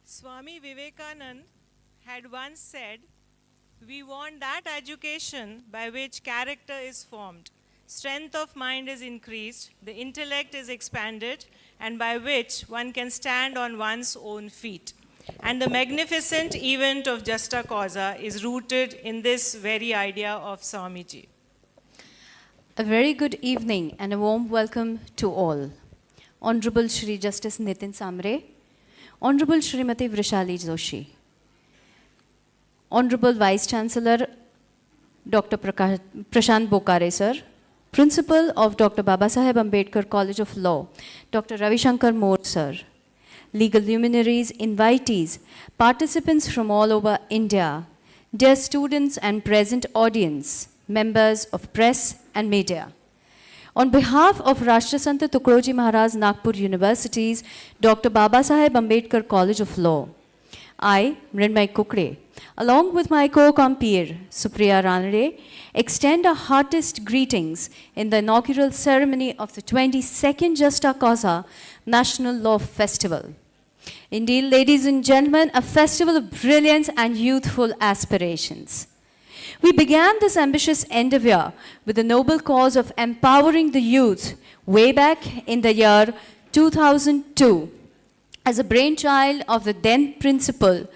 Swami Vivekananda had once said, "We want that education by which character is formed, strength of mind is increased, the intellect is expanded, and by which one can stand on one's own feet." And the magnificent event of JASTA COUSA is rooted in this very idea of Swamiji. A very good evening and a warm welcome to all. Honorable Shri Justice Nitin Samre, Honorable Shrimati Vrishali Joshi, Honorable Vice Chancellor Dr. Prashant Bokare Sir, Principal of Dr. Babasaheb Ambedkar College of Law, Dr. Ravi Shankar More Sir, legal luminaries, invitees, participants from all over India, dear students and present audience, members of press and media. On behalf of Rashtrasanta Tukaroji Maharaj Nagpur University's Dr. Babasaheb Ambedkar College of Law, I, Mrinmay Kukre, along with my co-compeer, Supriya Ranade, extend our heartiest greetings in the inaugural ceremony of the 22nd JASTA COUSA National Law Festival. Indeed, ladies and gentlemen, a festival of brilliance and youthful aspirations. We began this ambitious endeavor with the noble cause of empowering the youth way back in the year 2002 as a brainchild of the then principal,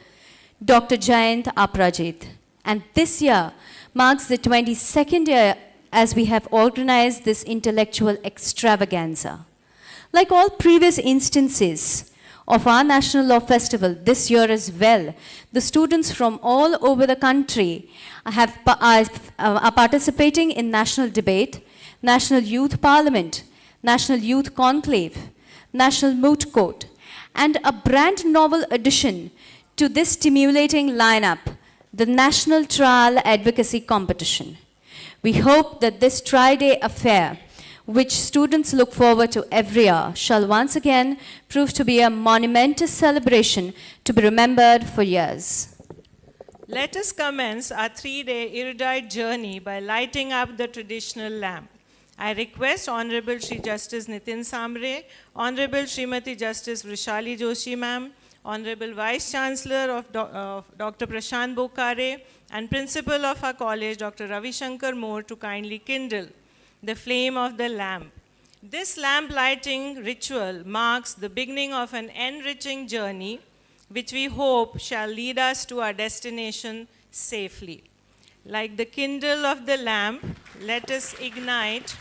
Dr. Jayant Aprajit. And this year marks the 22nd year as we have organized this intellectual extravaganza. Like all previous instances of our National Law Festival, this year as well, the students from all over the country are participating in national debate, National Youth Parliament, National Youth Conclave, National Moot Court, and a brand novel addition to this stimulating lineup, the National Trial Advocacy Competition. We hope that this tri-day affair, which students look forward to every year, shall once again prove to be a monumentous celebration to be remembered for years. Let us commence our 3-day erudite journey by lighting up the traditional lamp. I request Honorable Shri Justice Nitin Samre, Honorable Srimati Justice Vrishali Joshi ma'am, Honorable Vice Chancellor of Dr. Prashant Bokare, and Principal of our college, Dr. Ravi Shankar More, to kindly kindle the flame of the lamp. This lamp lighting ritual marks the beginning of an enriching journey, which we hope shall lead us to our destination safely. Like the kindle of the lamp, let us ignite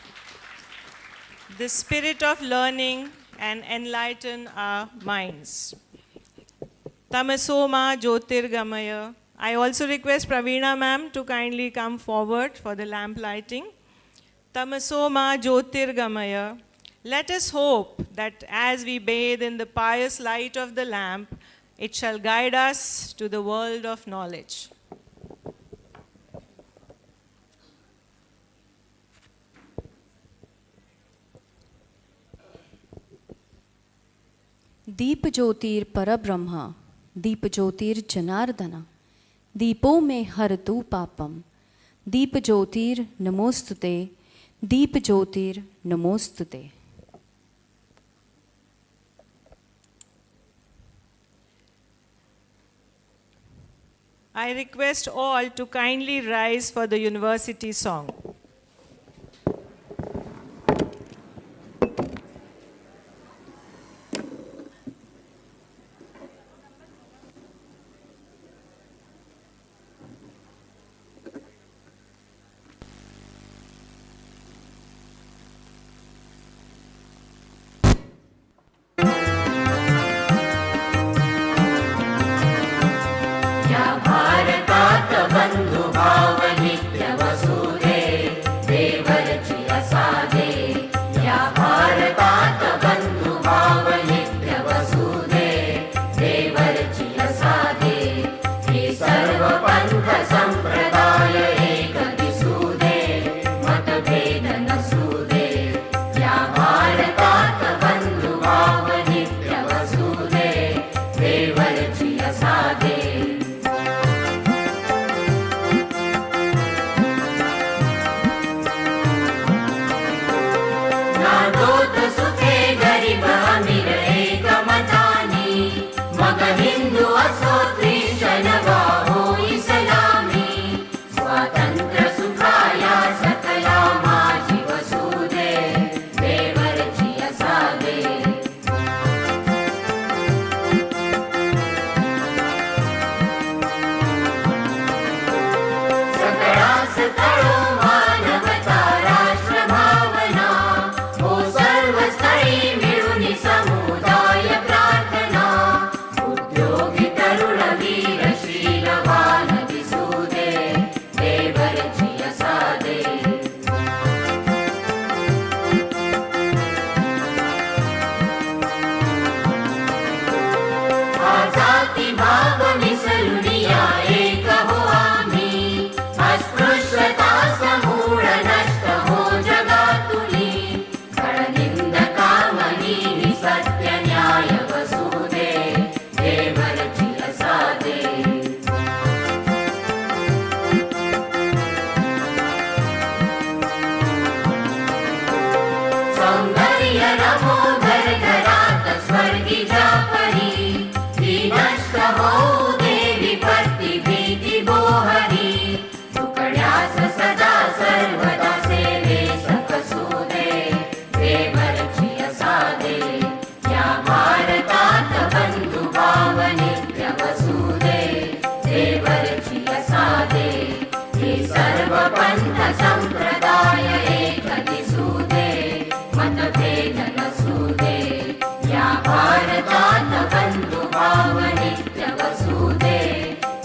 the spirit of learning and enlighten our minds. Tamasoma Jyotirgamaya. I also request Praveena ma'am to kindly come forward for the lamp lighting. Tamasoma Jyotirgamaya. Let us hope that as we bathe in the pious light of the lamp, it shall guide us to the world of knowledge. दीप ज्योतिर परब्रह्म, दीप ज्योतिर जनार्दन, दीपो में हर तू पापम, दीप ज्योतिर नमोस्तुते, दीप ज्योतिर नमोस्तुते. I request all to kindly rise for the university song. बंधु भाव नित्य वसुदेव करो मानवता राष्ट्रभावना हो सर्वस्थळी मिळून समुदाय प्रार्थना उद्योगी तरुण वीर शीलवान दिसू दे देवरची असादे जाती भाव मिसळून या एक हो आम्ही अस्पृश्यता समूळ नष्ट हो जगातुनी खळनिंद कामनी सत्य न्याय वसू दे देवरची असादे सौंदर्य नमो घर घरात स्वर्गी जापरी नष्ट होऊ दे विपत्ती भीती बोहरी तुकड्यास सदा सर्वदा सेवेस कसू दे देवरची असादे या भारतात बंधुभाव नित्य वसू दे देवरची असादे हे सर्व पंथ संप्रदाय एक दिसू दे मतभेद नसू दे या भारतात बंधुभाव नित्य वसू दे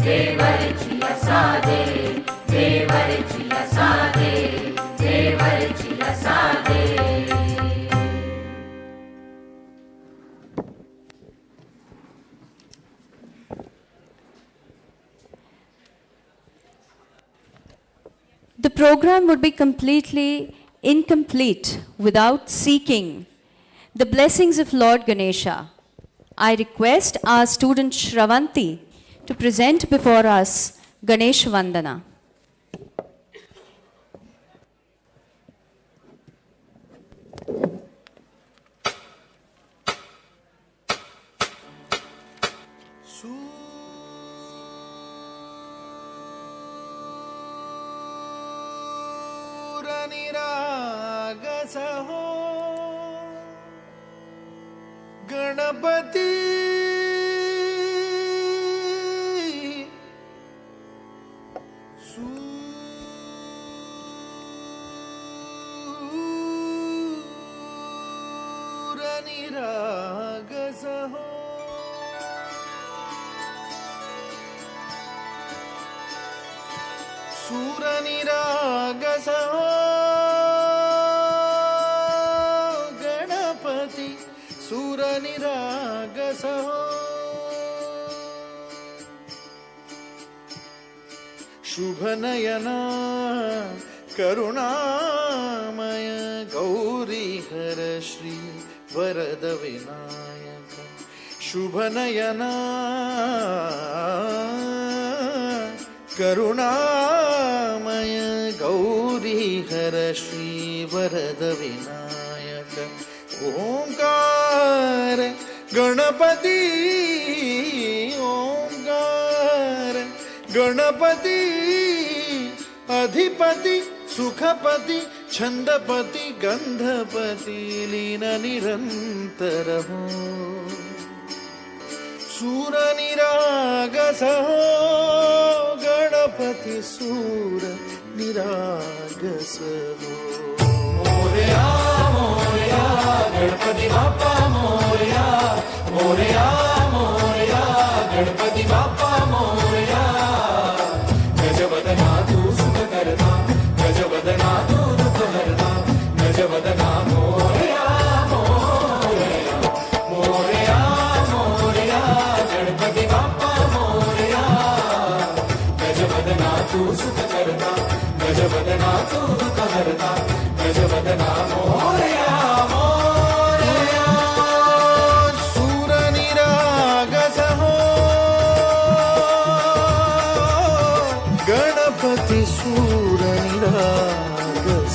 देवरची असादे देवरची असादे देवरची असादे The program would be completely incomplete without seeking the blessings of Lord Ganesha. I request our student Shravanti to present before us Ganesh Vandana. निरागसहो Ganpati सूरनिरागसहो सूरनिरागसहो Ganpati सूरनिरागसहो शुभनयना करुणामय गौरीहर श्री वरद विनायक शुभनयना करुणामय गौरीहर श्री वरद विनायक ओंकार गणपती ओंकार गणपती अधिपति सुखपति छंदपति गंधपति लीन निरंतर हो सूरनिरागस हो गणपति सूर निरागस हो मोरया मोरया गणपति बाप्पा मोरया मोरया मोरया गणपति बाप्पा मोरया गजवदना तू सुख करता गजवदना तू दुख हरता गजवदना मोरया मोरया मोरया मोरया गणपति बाप्पा मोरया गजवदना तू सुख करता गजवदना तू दुख हरता गजवदना मोरया मोरया सूरनिरागस हो गणपति सूरनिरागस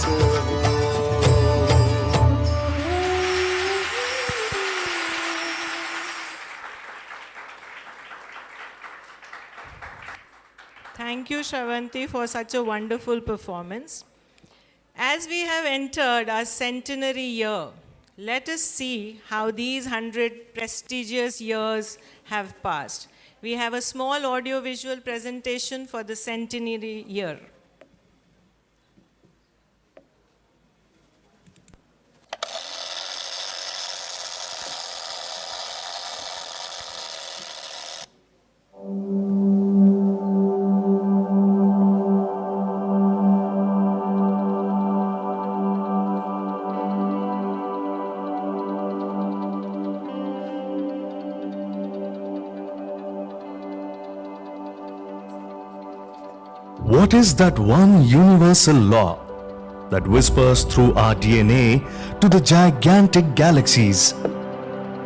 हो Thank you, Shravanti, for such a wonderful performance. As we have entered our centenary year, let us see how these 100 prestigious years have passed. We have a small audio-visual presentation for the centenary year. What is that one universal law that whispers through our DNA to the gigantic galaxies,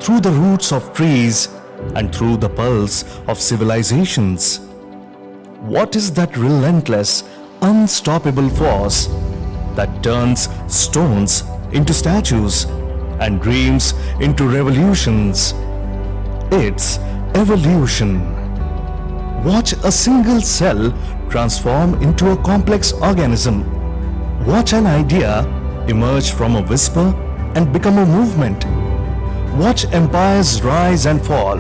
through the roots of trees and through the pulse of civilizations? What is that relentless, unstoppable force that turns stones into statues and dreams into revolutions? It's evolution. Watch a single cell transform into a complex organism. Watch an idea emerge from a whisper and become a movement. Watch empires rise and fall.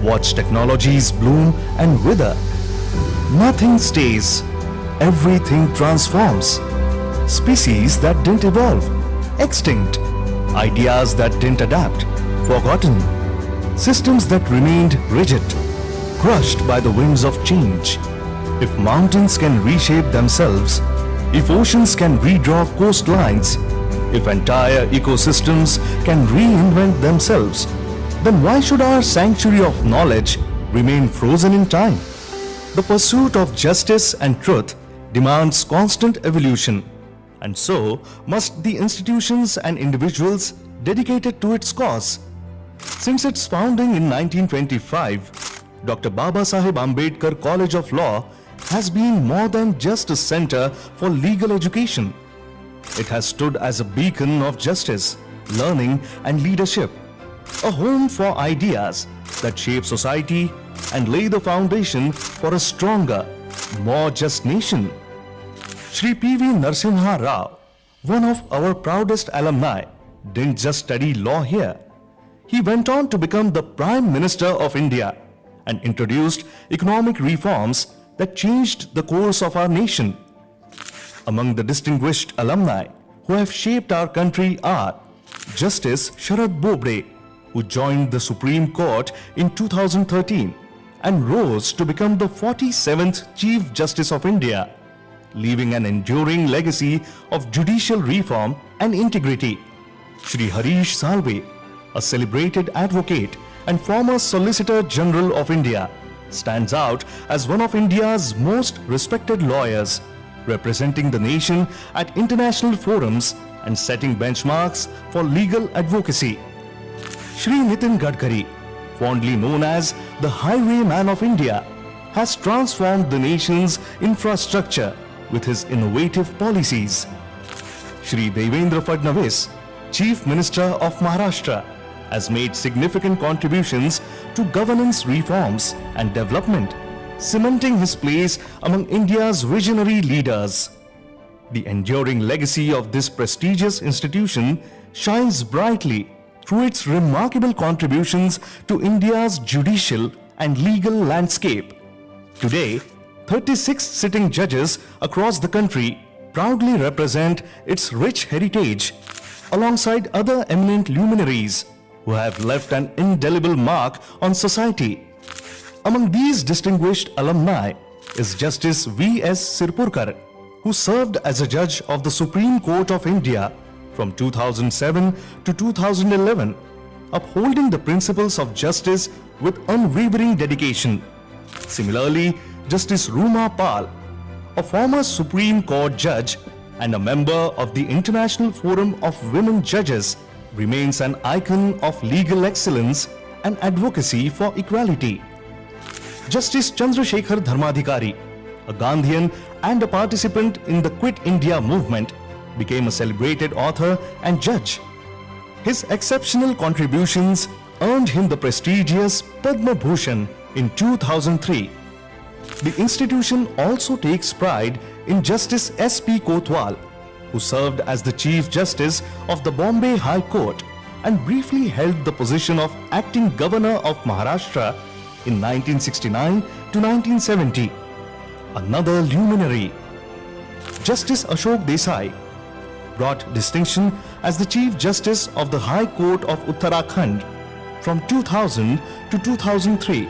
Watch technologies bloom and wither. Nothing stays. Everything transforms. Species that didn't evolve, extinct. Ideas that didn't adapt, forgotten. Systems that remained rigid, crushed by the winds of change. If mountains can reshape themselves, if oceans can redraw coastlines, if entire ecosystems can reinvent themselves, then why should our sanctuary of knowledge remain frozen in time? The pursuit of justice and truth demands constant evolution, and so must the institutions and individuals dedicated to its cause. Since its founding in 1925, Dr. Babasaheb Ambedkar College of Law has been more than just a center for legal education. It has stood as a beacon of justice, learning and leadership, a home for ideas that shape society and lay the foundation for a stronger, more just nation. Shri P.V. Narasimha Rao, one of our proudest alumni, didn't just study law here. He went on to become the Prime Minister of India and introduced economic reforms that changed the course of our nation. Among the distinguished alumni who have shaped our country are Justice Sharad Bobde, who joined the Supreme Court in 2013 and rose to become the 47th Chief Justice of India, leaving an enduring legacy of judicial reform and integrity. Shri Harish Salve, a celebrated advocate and former Solicitor General of India, stands out as one of India's most respected lawyers, representing the nation at international forums and setting benchmarks for legal advocacy. Shri Nitin Gadkari, fondly known as the Highwayman of India, has transformed the nation's infrastructure with his innovative policies. Shri Devendra Fadnavis, Chief Minister of Maharashtra, has made significant contributions to governance reforms and development, cementing his place among India's visionary leaders. The enduring legacy of this prestigious institution shines brightly through its remarkable contributions to India's judicial and legal landscape. Today, 36 sitting judges across the country proudly represent its rich heritage, alongside other eminent luminaries who have left an indelible mark on society. Among these distinguished alumni is Justice V.S. Sirpurkar, who served as a judge of the Supreme Court of India from 2007 to 2011, upholding the principles of justice with unwavering dedication. Similarly, Justice Ruma Pal, a former Supreme Court judge and a member of the International Forum of Women Judges, remains an icon of legal excellence and advocacy for equality. Justice Chandrasekhar Dharmadhikari, a Gandhian and a participant in the Quit India movement, became a celebrated author and judge. His exceptional contributions earned him the prestigious Padma Bhushan in 2003. The institution also takes pride in Justice S.P. Kotwal, who served as the Chief Justice of the Bombay High Court and briefly held the position of Acting Governor of Maharashtra in 1969 to 1970. Another luminary, Justice Ashok Desai, brought distinction as the Chief Justice of the High Court of Uttarakhand from 2000 to 2003.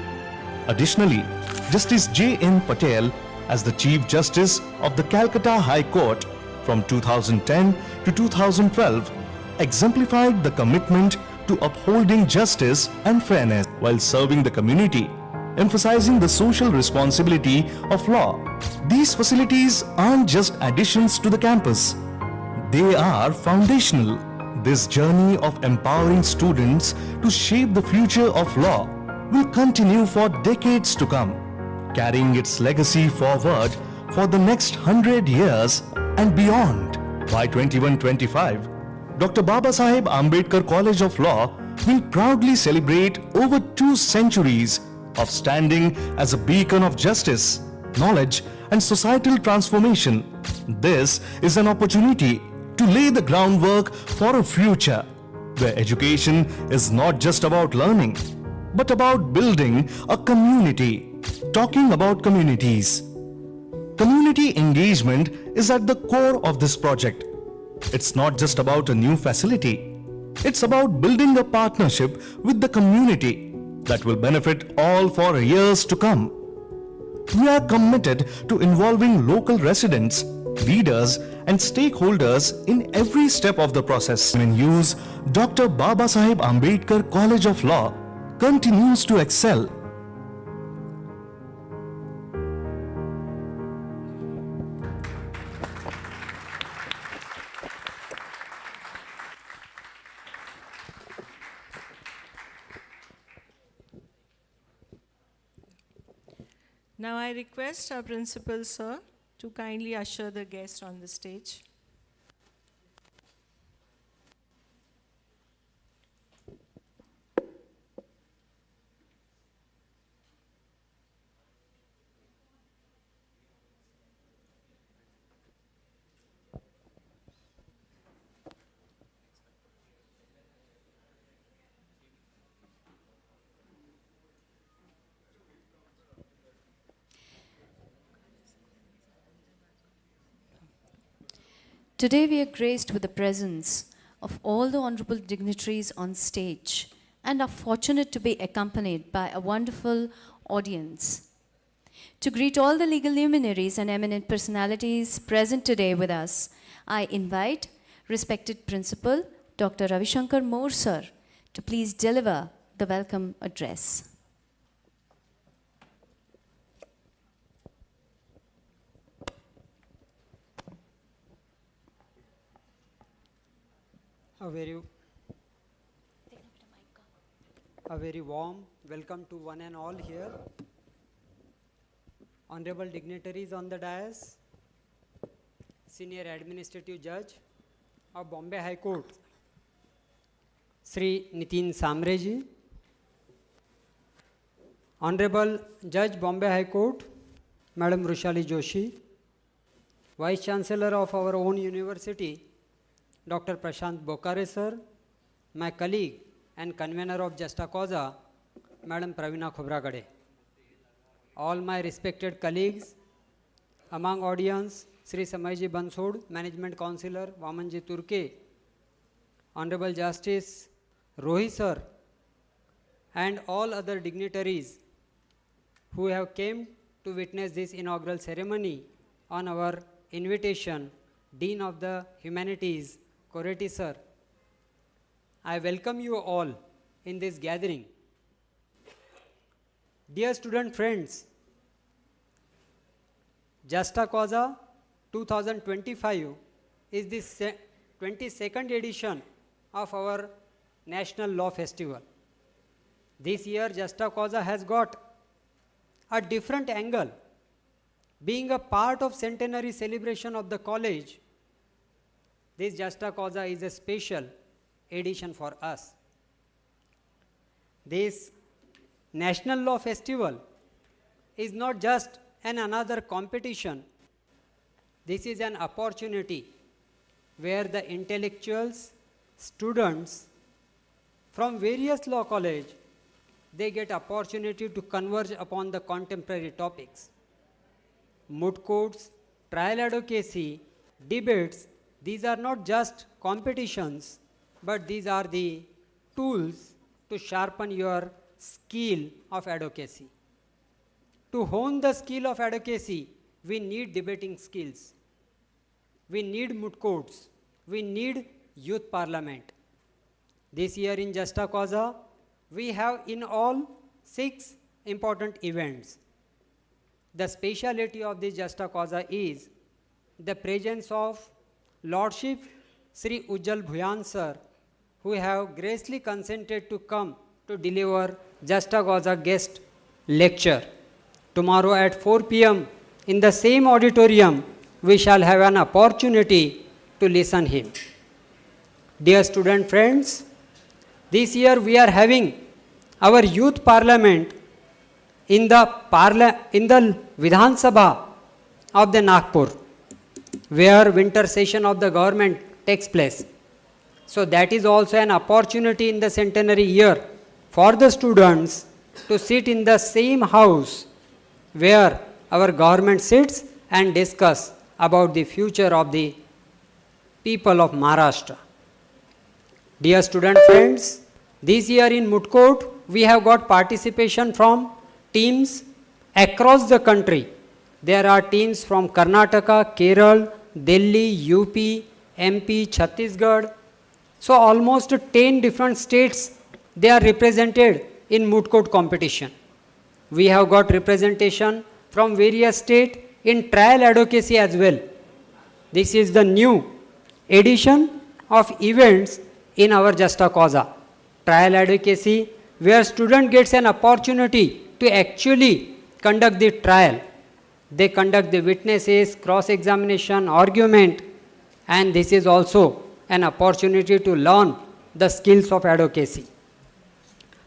Additionally, Justice J.N. Patel as the Chief Justice of the Calcutta High Court from 2010 to 2012 exemplified the commitment to upholding justice and fairness while serving the community. emphasizing the social responsibility of law. These facilities aren't just additions to the campus, they are foundational. This journey of empowering students to shape the future of law will continue for decades to come, carrying its legacy forward for the next 100 years and beyond. By 2125, Dr. Babasaheb Ambedkar College of Law will proudly celebrate over 2 centuries of standing as a beacon of justice, knowledge, and societal transformation. This is an opportunity to lay the groundwork for a future where education is not just about learning, but about building a community. Talking about communities. Community engagement is at the core of this project. It's not just about a new facility. It's about building a partnership with the community that will benefit all for years to come. We are committed to involving local residents, leaders, and stakeholders in every step of the process. In use, Dr. Babasaheb Ambedkar College of Law continues to excel. Now I request our principal, sir, to kindly usher the guest on the stage. Today we are graced with the presence of all the honorable dignitaries on stage and are fortunate to be accompanied by a wonderful audience. To greet all the legal luminaries and eminent personalities present today with us, I invite respected Principal Dr. Ravishankar More sir to please deliver the welcome address. A very warm welcome to one and all here. Honorable dignitaries on the dais, Senior Administrative Judge of Bombay High Court, Sri Nitin Samre ji, Honorable Judge Bombay High Court, Madam Rushali Joshi, Vice Chancellor of our own university, Dr. Prashant Bokare sir, my colleague and convener of JASTA COUSA, Madam Pravina Khobragade. All my respected colleagues, among audience, Sri Samayji Bansod, Management Councillor, Vamanji Turke, Honorable Justice Rohi sir, and all other dignitaries who have came to witness this inaugural ceremony on our invitation, Dean of the Humanities, Koreti sir. I welcome you all in this gathering. Dear student friends, JASTA COUSA 2025 is the 22nd edition of our National Law Festival. This year JASTA COUSA has got a different angle. Being a part of centenary celebration of the college, this JASTA COUSA is a special edition for us. This National Law Festival is not just another competition. This is an opportunity where the intellectuals, students from various law college, they get opportunity to converge upon the contemporary topics. Moot courts, trial advocacy, debates, these are not just competitions, but these are the tools to sharpen your skill of advocacy. To hone the skill of advocacy, we need debating skills. We need moot courts. We need youth parliament. This year in JASTA COUSA, we have in all 6 important events. The speciality of this Jasta Causa is the presence of Lordship Sri Ujjal Bhuyan sir, who have graciously consented to come to deliver Jasta Causa guest lecture. Tomorrow at 4 p.m. in the same auditorium, we shall have an opportunity to listen him. Dear student friends, this year we are having our youth parliament in the Vidhan Sabha of the Nagpur, where winter session of the government takes place. So that is also an opportunity in the centenary year for the students to sit in the same house where our government sits and discuss about the future of the people of Maharashtra. Dear student friends, this year in Mudkot, we have got participation from teams across the country. There are teams from Karnataka, Kerala, Delhi, UP, MP, Chhattisgarh. So almost 10 different states, they are represented in Mudkot competition. We have got representation from various states in trial advocacy as well. This is the new edition of events in our Jasta Causa. Trial advocacy, where student gets an opportunity to actually conduct the trial. They conduct the witnesses, cross-examination, argument, and this is also an opportunity to learn the skills of advocacy.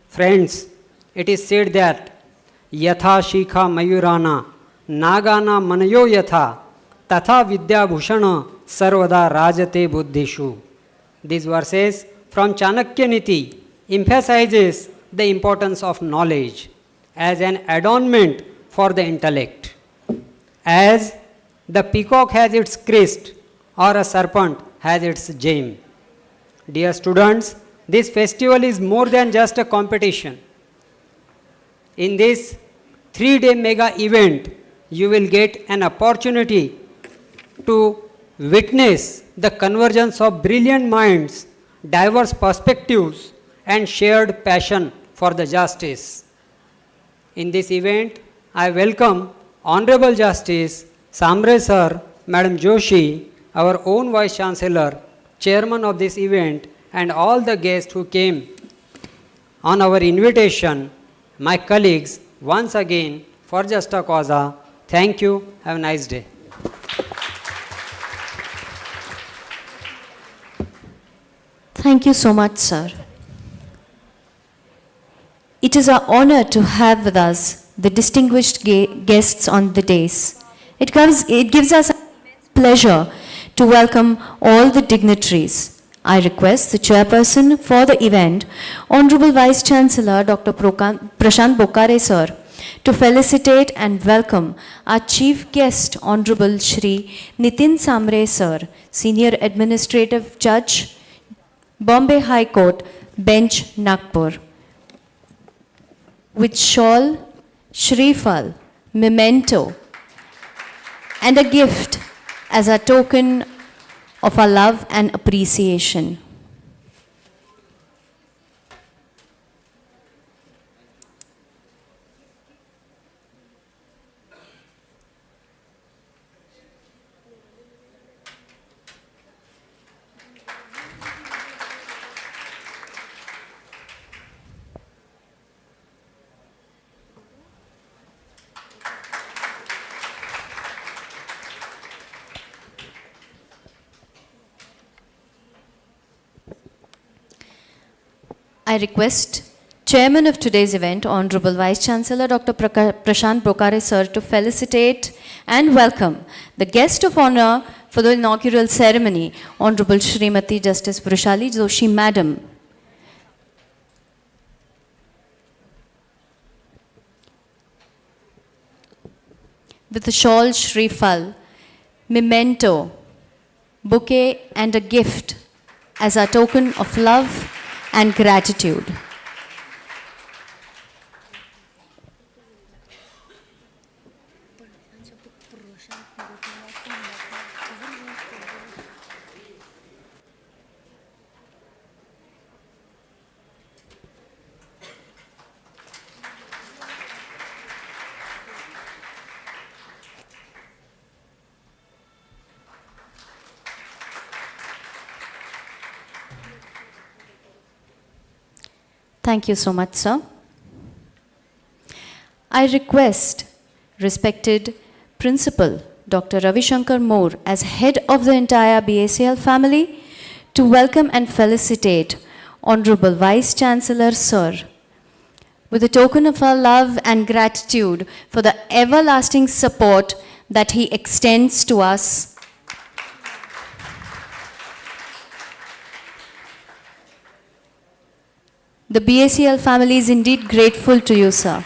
Friends, it is said that Yatha Shikha Mayurana Nagana Manayo Yatha Tatha Vidya Bhushana Sarvada Rajate Buddhishu. These verses from Chanakya Niti emphasizes the importance of knowledge as an adornment for the intellect. As the peacock has its crest or a serpent has its gem. Dear students, this festival is more than just a competition. In this 3-day mega event, you will get an opportunity to witness the convergence of brilliant minds, diverse perspectives, and shared passion for the justice. In this event, I welcome Honorable Justice Samre Sir, Madam Joshi, our own Vice Chancellor, Chairman of this event, and all the guests who came on our invitation, my colleagues, once again for Jasta Causa. Thank you. Have a nice day. Thank you so much, sir. It is our honor to have with us the distinguished guests on the dais. It gives us pleasure to welcome all the dignitaries. I request the chairperson for the event, Honorable Vice Chancellor Dr. Prashant Bokare sir, to felicitate and welcome our chief guest, Honorable Shri Nitin Samre sir, Senior Administrative Judge, Bombay High Court, Bench, Nagpur, with shawl, Shrifal, memento, and a gift as a token of our love and appreciation. I request Chairman of today's event, Honorable Vice Chancellor Dr. Prashant Bokare sir, to felicitate and welcome the guest of honor for the inaugural ceremony, Honorable Srimati Justice Vrishali Joshi Madam. With the shawl, Shrifal, memento, bouquet, and a gift as a token of love and gratitude. Thank you so much, sir. I request respected Principal Dr. Ravi Shankar Moore, as head of the entire BACL family, to welcome and felicitate Honorable Vice Chancellor Sir with a token of our love and gratitude for the everlasting support that he extends to us. The BACL family is indeed grateful to you, sir.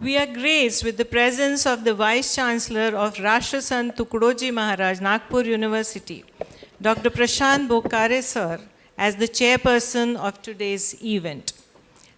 We are graced with the presence of the Vice Chancellor of Rashtrasan Tukdoji Maharaj, Nagpur University, Dr. Prashant Bokare Sir, as the chairperson of today's event.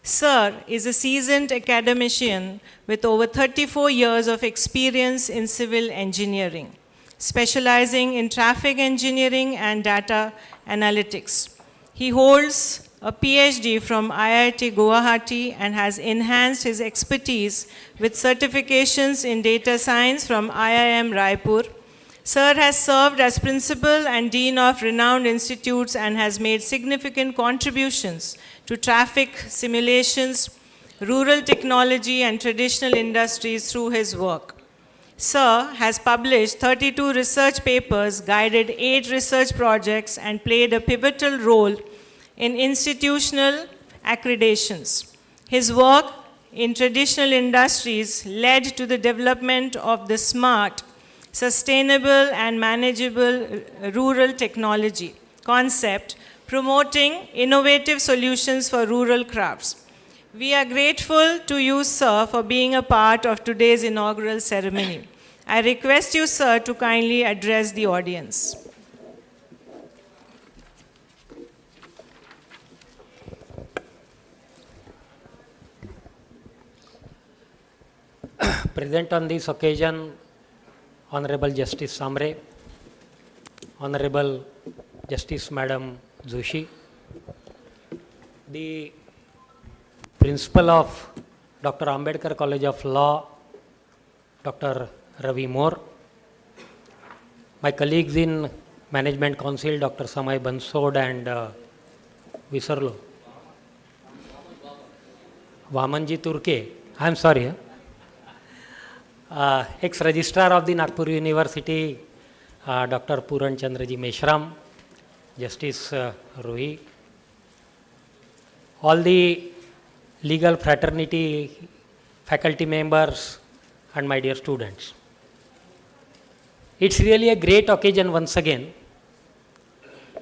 Sir is a seasoned academician with over 34 years of experience in civil engineering, specializing in traffic engineering and data analytics. He holds a PhD from IIT Guwahati and has enhanced his expertise with certifications in data science from IIM Raipur. Sir has served as principal and dean of renowned institutes and has made significant contributions to traffic simulations, rural technology, and traditional industries through his work. Sir has published 32 research papers, guided 8 research projects, and played a pivotal role in institutional accreditations. His work in traditional industries led to the development of the smart, sustainable, and manageable rural technology concept, promoting innovative solutions for rural crafts. We are grateful to you, sir, for being a part of today's inaugural ceremony. I request you, sir, to kindly address the audience. Present on this occasion, Honorable Justice Samre, Honorable Justice Madam Joshi, the Principal of Dr. Ambedkar College of Law, Dr. Ravi Moore, my colleagues in Management Council, Dr. Samay Bansod and Visarlo, Vamanji Turke, I am sorry, ex-registrar of the Nagpur University, Dr. Puran Chandraji Meshram, Justice Rohi, all the legal fraternity, faculty members, and my dear students. It's really a great occasion once again.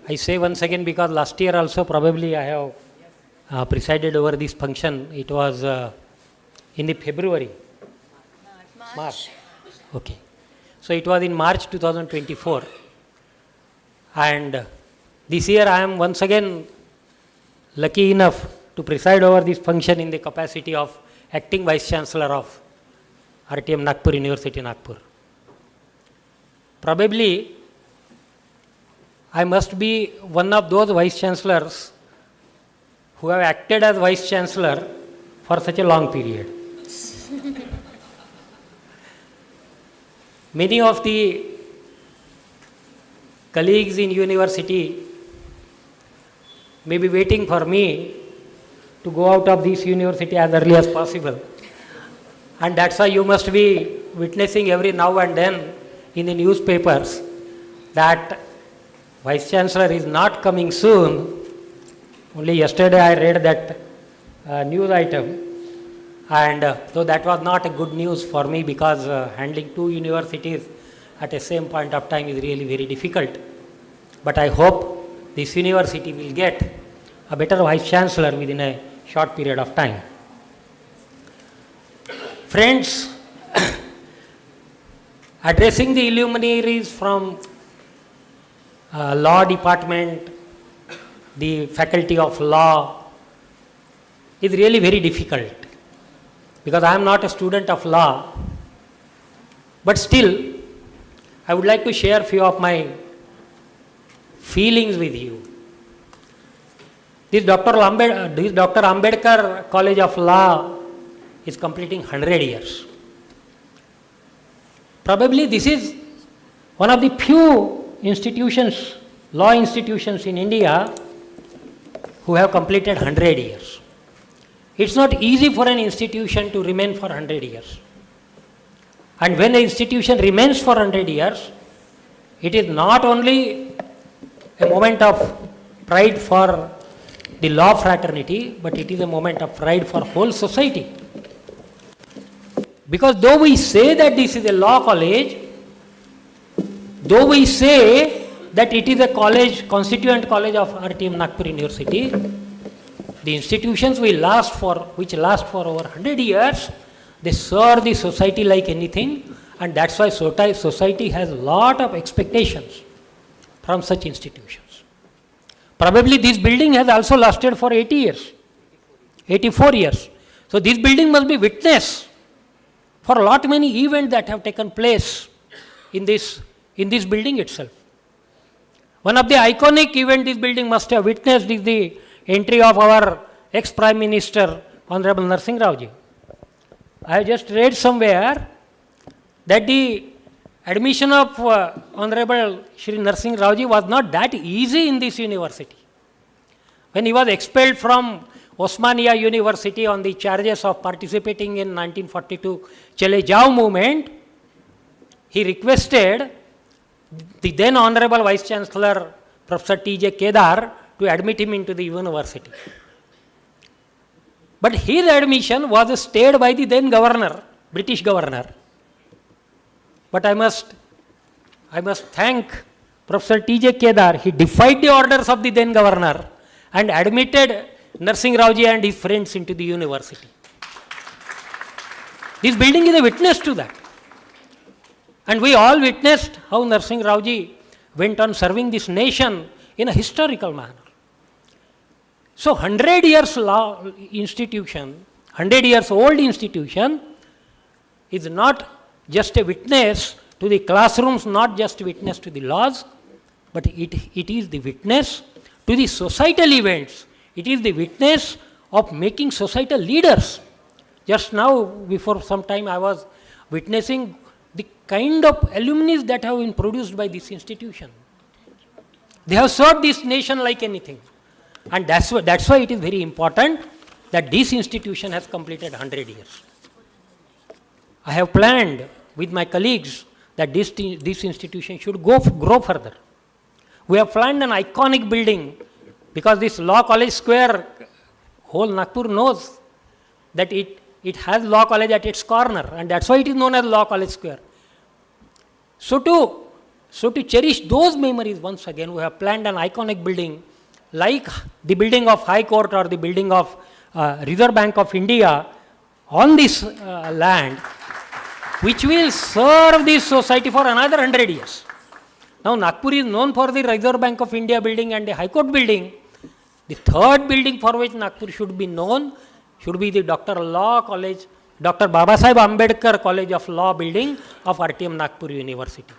I say once again because last year also probably I have presided over this function. It was in the February. March. Okay. So it was in March 2024. And this year I am once again lucky enough to preside over this function in the capacity of acting Vice Chancellor of RTM Nagpur University, Nagpur. Probably I must be one of those Vice Chancellors who have acted as Vice Chancellor for such a long period. Many of the colleagues in university may be waiting for me to go out of this university as early as possible. And that's why you must be witnessing every now and then in the newspapers that Vice Chancellor is not coming soon. Only yesterday I read that news item. And though that was not a good news for me because handling 2 universities at the same point of time is really very difficult. But I hope this university will get a better Vice Chancellor within a short period of time. Friends, addressing the luminaries from law department, the faculty of law, is really very difficult because I am not a student of law, but still I would like to share a few of my feelings with you. This Dr. Ambedkar College of Law is completing 100 years. Probably this is one of the few institutions, law institutions in India who have completed 100 years. It's not easy for an institution to remain for 100 years. And when an institution remains for 100 years, it is not only a moment of pride for the law fraternity, but it is a moment of pride for whole society. Because though we say that this is a law college, though we say that it is a college, constituent college of RTM Nagpur University, the institutions which last for over 100 years, they serve the society like anything, and that's why society has a lot of expectations from such institutions. Probably this building has also lasted for 80 years, 84 years. So this building must be witness for a lot many events that have taken place in this building itself. One of the iconic events this building must have witnessed is the entry of our ex-Prime Minister, Honorable Narsingh Rao ji. I have just read somewhere that the admission of Honorable Shri Narsingh Rao ji was not that easy in this university. When he was expelled from Osmania University on the charges of participating in 1942 Chale Jao movement, he requested the then Honorable Vice Chancellor Professor T.J. Kedar to admit him into the university. But his admission was stayed by the then governor, British governor. But I must thank Professor T.J. Kedar. He defied the orders of the then governor and admitted Narsingh Rao ji and his friends into the university. This building is a witness to that. And we all witnessed how Narsingh Rao ji went on serving this nation in a historical manner. So 100 years law institution, 100 years old institution is not just a witness to the classrooms, not just a witness to the laws, but it is the witness to the societal events. It is the witness of making societal leaders. Just now, before some time, I was witnessing the kind of alumni that have been produced by this institution. They have served this nation like anything. And that's why it is very important that this institution has completed 100 years. I have planned with my colleagues that this institution should grow further. We have planned an iconic building because this Law College Square, whole Nagpur knows that it has Law College at its corner, and that's why it is known as Law College Square. So to cherish those memories once again, we have planned an iconic building like the building of High Court or the building of Reserve Bank of India on this land, which will serve this society for another 100 years. Now Nagpur is known for the Reserve Bank of India building and the High Court building. The third building for which Nagpur should be known should be the Dr. Babasaheb Ambedkar College of Law building of RTM Nagpur University.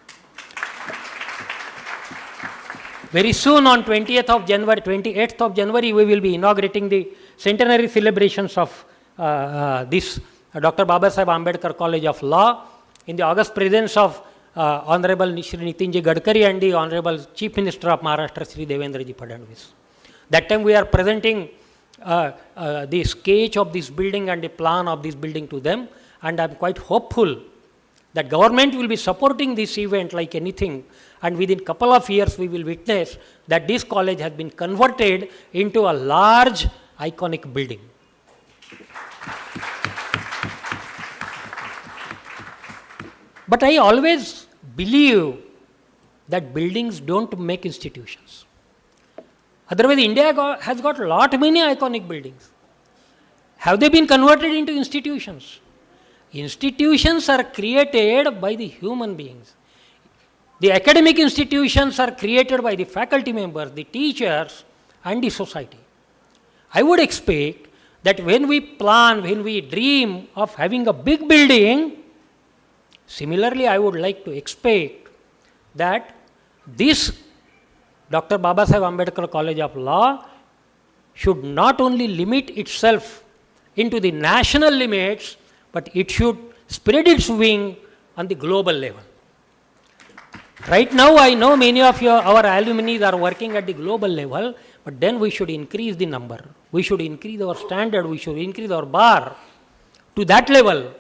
Very soon on 28th of January, we will be inaugurating the centenary celebrations of this Dr. Babasaheb Ambedkar College of Law in the august presence of Honorable Shri Nitinji Gadkari and the Honorable Chief Minister of Maharashtra, Shri Devendraji Fadnavis. That time we are presenting the sketch of this building and the plan of this building to them, and I am quite hopeful that government will be supporting this event like anything, and within couple of years we will witness that this college has been converted into a large iconic building. But I always believe that buildings don't make institutions. Otherwise, India has got many iconic buildings. Have they been converted into institutions? Institutions are created by the human beings. The academic institutions are created by the faculty members, the teachers, and the society. I would expect that when we plan, when we dream of having a big building, similarly, I would like to expect that this Dr. Babasaheb Ambedkar College of Law should not only limit itself into the national limits, but it should spread its wing on the global level. Right now, I know many of our alumni are working at the global level, but then we should increase the number. We should increase our standard, we should increase our bar to that level.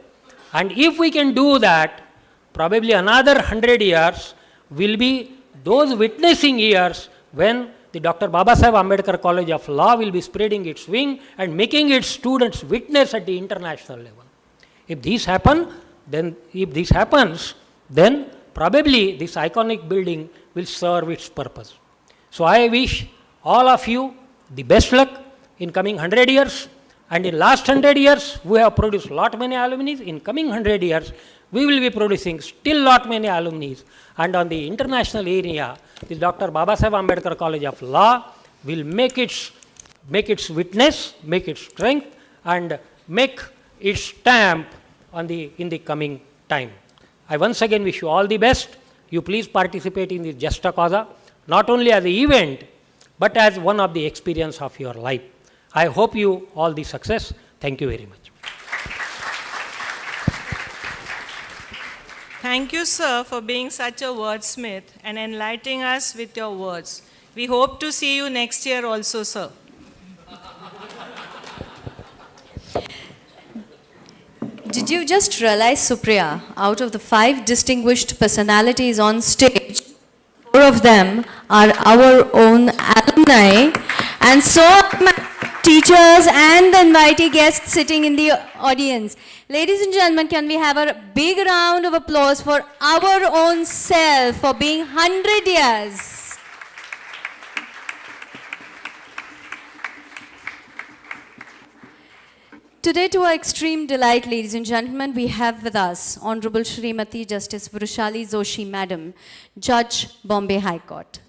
And if we can do that, probably another 100 years will be those witnessing years when the Dr. Babasaheb Ambedkar College of Law will be spreading its wing and making its students witness at the international level. If this happens, then probably this iconic building will serve its purpose. So I wish all of you the best luck in coming 100 years. And in last 100 years, we have produced many alumni. In coming 100 years, we will be producing still many alumni. And on the international area, the Dr. Babasaheb Ambedkar College of Law will make its witness, make its strength, and make its stamp in the coming time. I once again wish you all the best. You please participate in the JASTA COUSA, not only as an event, but as one of the experience of your life. I hope you all the success. Thank you very much. Thank you, sir, for being such a wordsmith and enlightening us with your words. We hope to see you next year also, sir. Did you just realize, Supriya, out of the 5 distinguished personalities on stage, 4 of them are our own alumni, and so are my teachers and the invitee guests sitting in the audience. Ladies and gentlemen, can we have a big round of applause for our own self for being 100 years? Today, to our extreme delight, ladies and gentlemen, we have with us Honorable Srimati Justice Vrushali Joshi, Madam, Judge, Bombay High Court.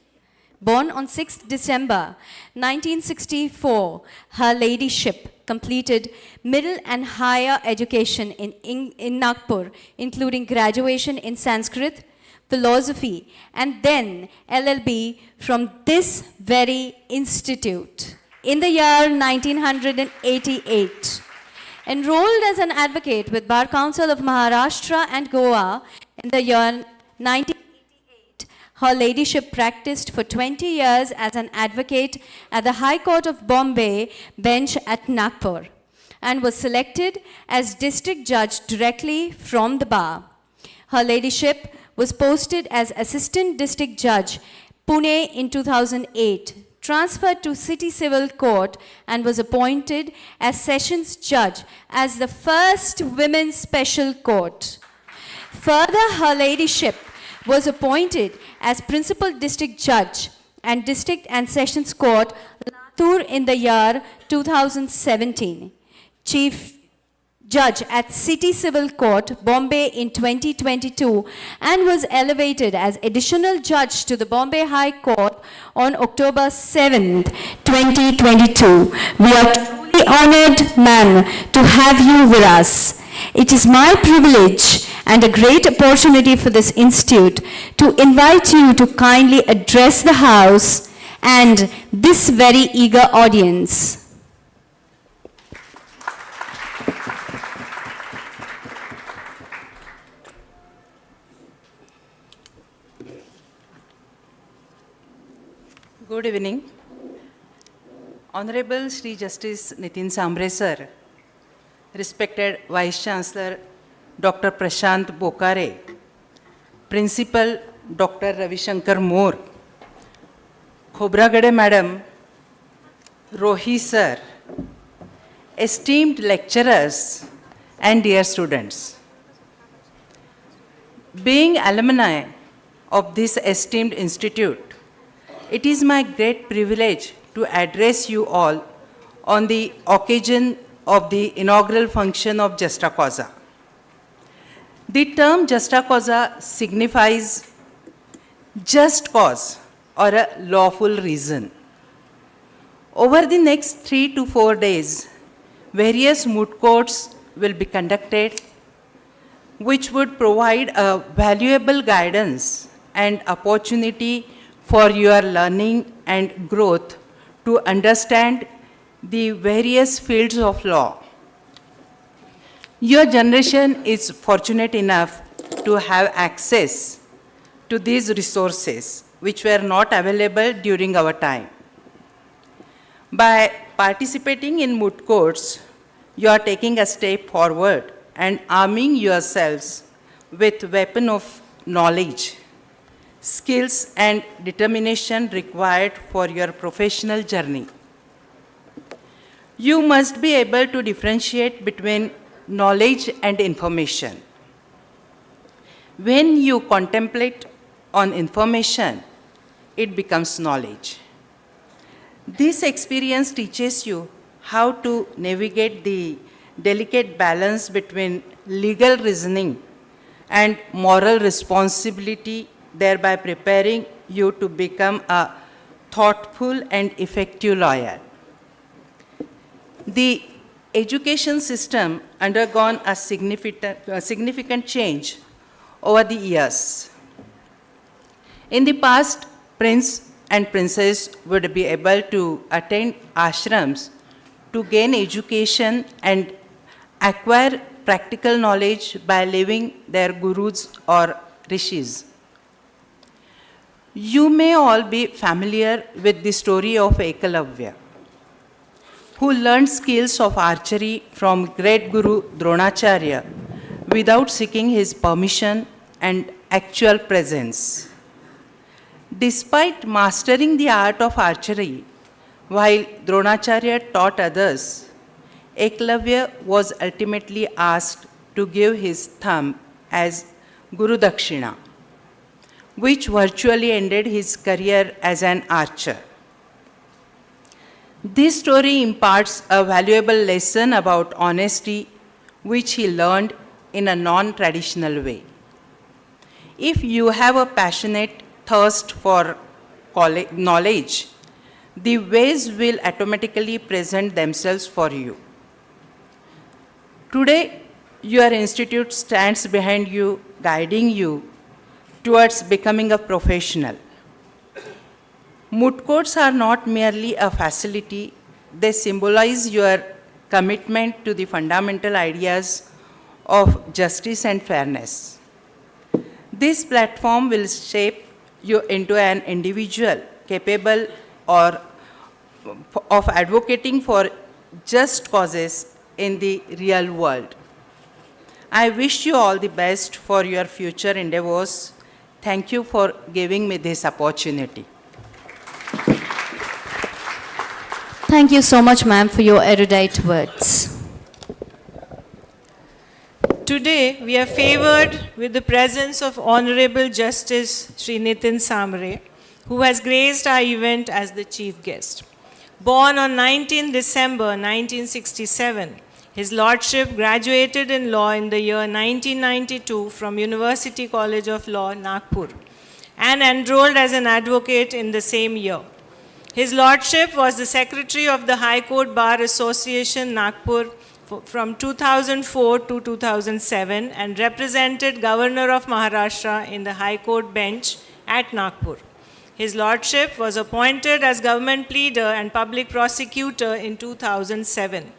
Born on 6th December 1964, her ladyship completed middle and higher education in Nagpur, including graduation in Sanskrit, philosophy, and then LLB from this very institute in the year 1988. Enrolled as an advocate with Bar Council of Maharashtra and Goa in the year 1988, her ladyship practiced for 20 years as an advocate at the High Court of Bombay bench at Nagpur and was selected as district judge directly from the bar. Her ladyship was posted as assistant district judge, Pune in 2008, transferred to City Civil Court and was appointed as Sessions Judge as the first Women's Special Court. Further, her ladyship was appointed as Principal District Judge and District and Sessions Court, Latur in the year 2017. Chief Judge at City Civil Court, Bombay in 2022 and was elevated as additional judge to the Bombay High Court on October 7th, 2022. We are truly honored, ma'am, to have you with us. It is my privilege and a great opportunity for this institute to invite you to kindly address the House and this very eager audience. Good evening. Honorable Shri Justice Nitin Sambre sir, respected Vice Chancellor Dr. Prashant Bokare, Principal Dr. Ravishankar Moore, Khobragade Madam, Rohi sir, esteemed lecturers and dear students. Being alumni of this esteemed institute, it is my great privilege to address you all on the occasion of the inaugural function of JASTA COUSA. The term JASTA COUSA signifies just cause or a lawful reason. Over the next 3 to 4 days, various moot courts will be conducted, which would provide a valuable guidance and opportunity for your learning and growth to understand the various fields of law. Your generation is fortunate enough to have access to these resources, which were not available during our time. By participating in moot courts, you are taking a step forward and arming yourselves with weapon of knowledge, skills and determination required for your professional journey. You must be able to differentiate between knowledge and information. When you contemplate on information, it becomes knowledge. This experience teaches you how to navigate the delicate balance between legal reasoning and moral responsibility, thereby preparing you to become a thoughtful and effective lawyer. The education system undergone a significant change over the years. In the past, prince and princess would be able to attend ashrams to gain education and acquire practical knowledge by living their gurus or rishis. You may all be familiar with the story of Ekalavya, who learned skills of archery from great Guru Dronacharya without seeking his permission and actual presence. Despite mastering the art of archery, while Dronacharya taught others, Ekalavya was ultimately asked to give his thumb as Guru Dakshina, which virtually ended his career as an archer. This story imparts a valuable lesson about honesty, which he learned in a non-traditional way. If you have a passionate thirst for knowledge, the ways will automatically present themselves for you. Today, your institute stands behind you, guiding you towards becoming a professional. Moot courts are not merely a facility, they symbolize your commitment to the fundamental ideas of justice and fairness. This platform will shape you into an individual capable of advocating for just causes in the real world. I wish you all the best for your future endeavors. Thank you for giving me this opportunity. Thank you so much, ma'am, for your erudite words. Today, we are favored with the presence of Honorable Justice Sri Nitin Samre, who has graced our event as the chief guest. Born on 19 December 1967, His Lordship graduated in law in the year 1992 from University College of Law, Nagpur, and enrolled as an advocate in the same year. His Lordship was the Secretary of the High Court Bar Association, Nagpur, from 2004 to 2007 and represented Governor of Maharashtra in the High Court bench at Nagpur. His Lordship was appointed as government pleader and public prosecutor in 2007.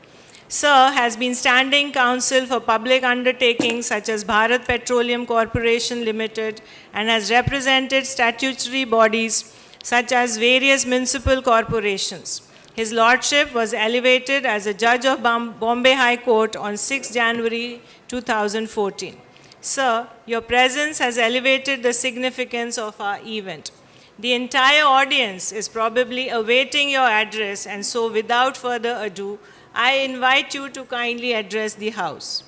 Sir has been standing counsel for public undertakings such as Bharat Petroleum Corporation Limited and has represented statutory bodies such as various municipal corporations. His Lordship was elevated as a judge of Bombay High Court on 6 January 2014. Sir, your presence has elevated the significance of our event. The entire audience is probably awaiting your address, and so without further ado, I invite you to kindly address the House.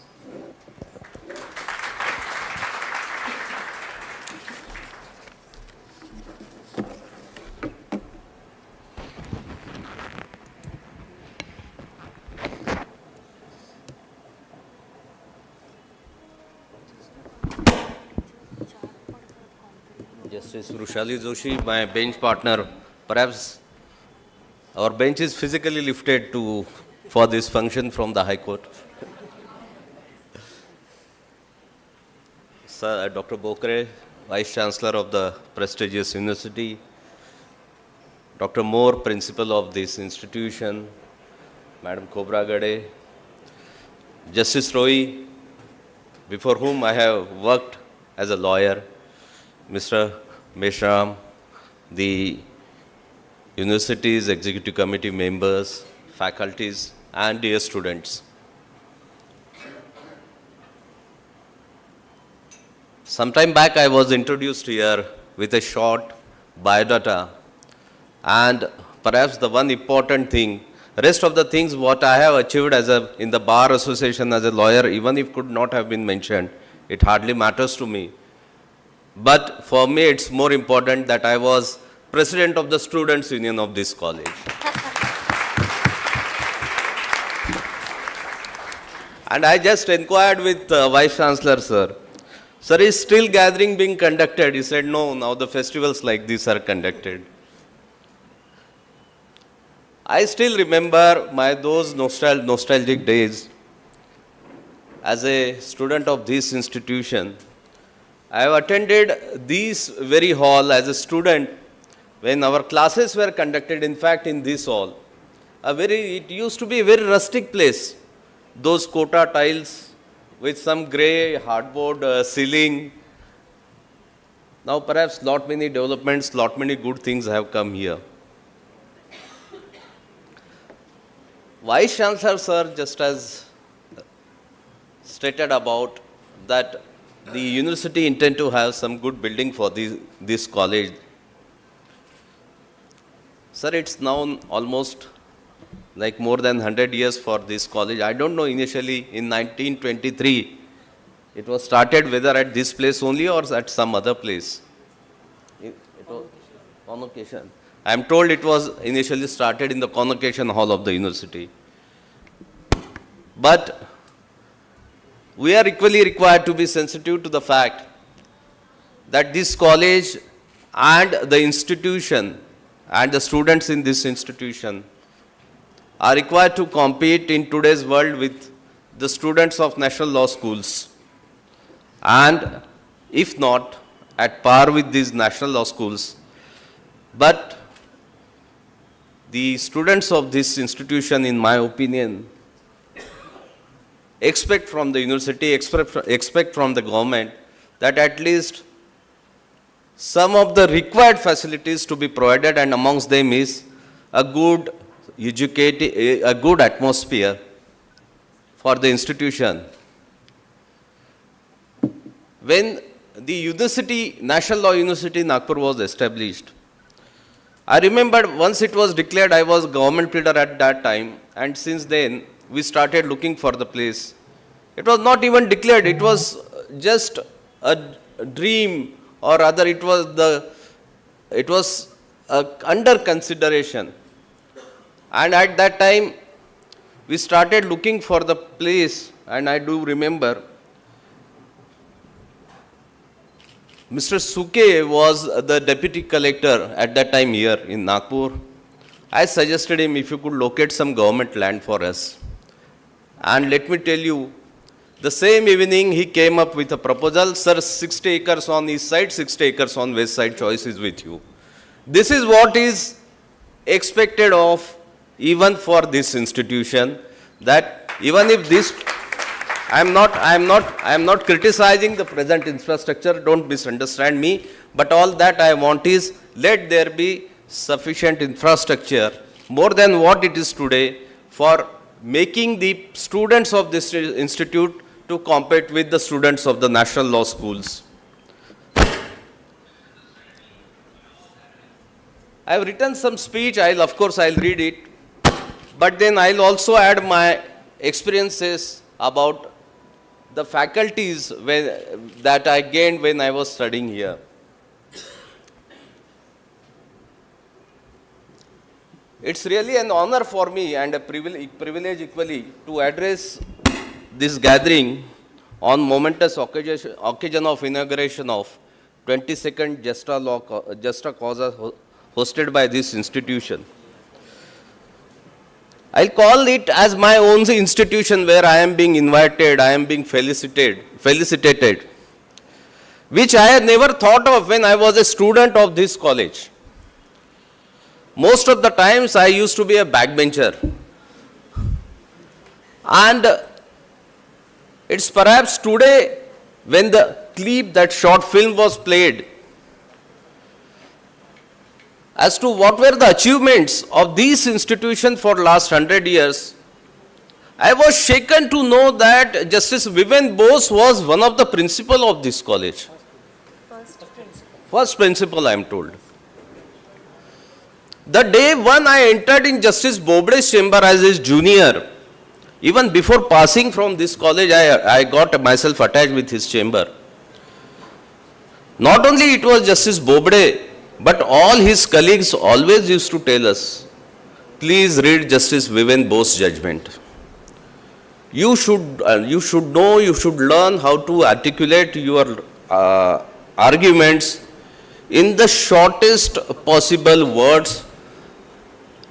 Justice Rushali Joshi, my bench partner. Perhaps our bench is physically lifted for this function from the High Court. Sir, Dr. Bokare, Vice Chancellor of the prestigious university, Dr. Moore, Principal of this institution, Madam Khobragade, Justice Roy, before whom I have worked as a lawyer, Mr. Meshram, the university's executive committee members, faculties, and dear students. Sometime back I was introduced here with a short biodata, and perhaps the one important thing, rest of the things what I have achieved in the Bar Association as a lawyer, even if could not have been mentioned, it hardly matters to me. But for me it's more important that I was President of the Students' Union of this college. And I just inquired with Vice Chancellor, sir. Sir, is still gathering being conducted? He said, no, now the festivals like this are conducted. I still remember those nostalgic days. As a student of this institution, I have attended this very hall as a student when our classes were conducted, in fact, in this hall. It used to be a very rustic place. Those kota tiles with some grey hardboard ceiling. Now perhaps lot many developments, lot many good things have come here. Vice Chancellor, sir, just as stated about that the university intend to have some good building for this college. Sir, it's now almost like more than 100 years for this college. I don't know, initially in 1923, it was started whether at this place only or at some other place. It was Convocation. I am told it was initially started in the Convocation Hall of the university. But we are equally required to be sensitive to the fact that this college and the institution and the students in this institution are required to compete in today's world with the students of national law schools. And if not, at par with these national law schools. But the students of this institution, in my opinion, expect from the university, expect from the government that at least some of the required facilities to be provided, and amongst them is a good atmosphere for the institution. When the university, National Law University Nagpur was established, I remember once it was declared, I was government pleader at that time, and since then we started looking for the place. It was not even declared, it was just a dream, or rather it was under consideration. And at that time, we started looking for the place, and I do remember Mr. Suke was the deputy collector at that time here in Nagpur. I suggested him if you could locate some government land for us. And let me tell you, the same evening he came up with a proposal, sir, 60 acres on east side, 60 acres on west side, choice is with you. This is what is expected of even for this institution, that even if this, I am not criticizing the present infrastructure, don't misunderstand me, but all that I want is let there be sufficient infrastructure, more than what it is today, for making the students of this institute to compete with the students of the national law schools. I have written some speech, of course I'll read it, but then I'll also add my experiences about the faculties that I gained when I was studying here. It's really an honor for me and a privilege equally to address this gathering on momentous occasion of inauguration of 22nd JASTA COUSA hosted by this institution. I'll call it as my own institution where I am being invited, I am being felicitated, which I had never thought of when I was a student of this college. Most of the times I used to be a backbencher. And it's perhaps today when the clip, that short film was played, as to what were the achievements of this institution for last 100 years, I was shaken to know that Justice Vivian Bose was one of the principal of this college. First principal, I am told. The day one I entered in Justice Bobde's chamber as his junior, even before passing from this college, I got myself attached with his chamber. Not only it was Justice Bobde, but all his colleagues always used to tell us, please read Justice Vivian Bose's judgment. You should know, you should learn how to articulate your arguments in the shortest possible words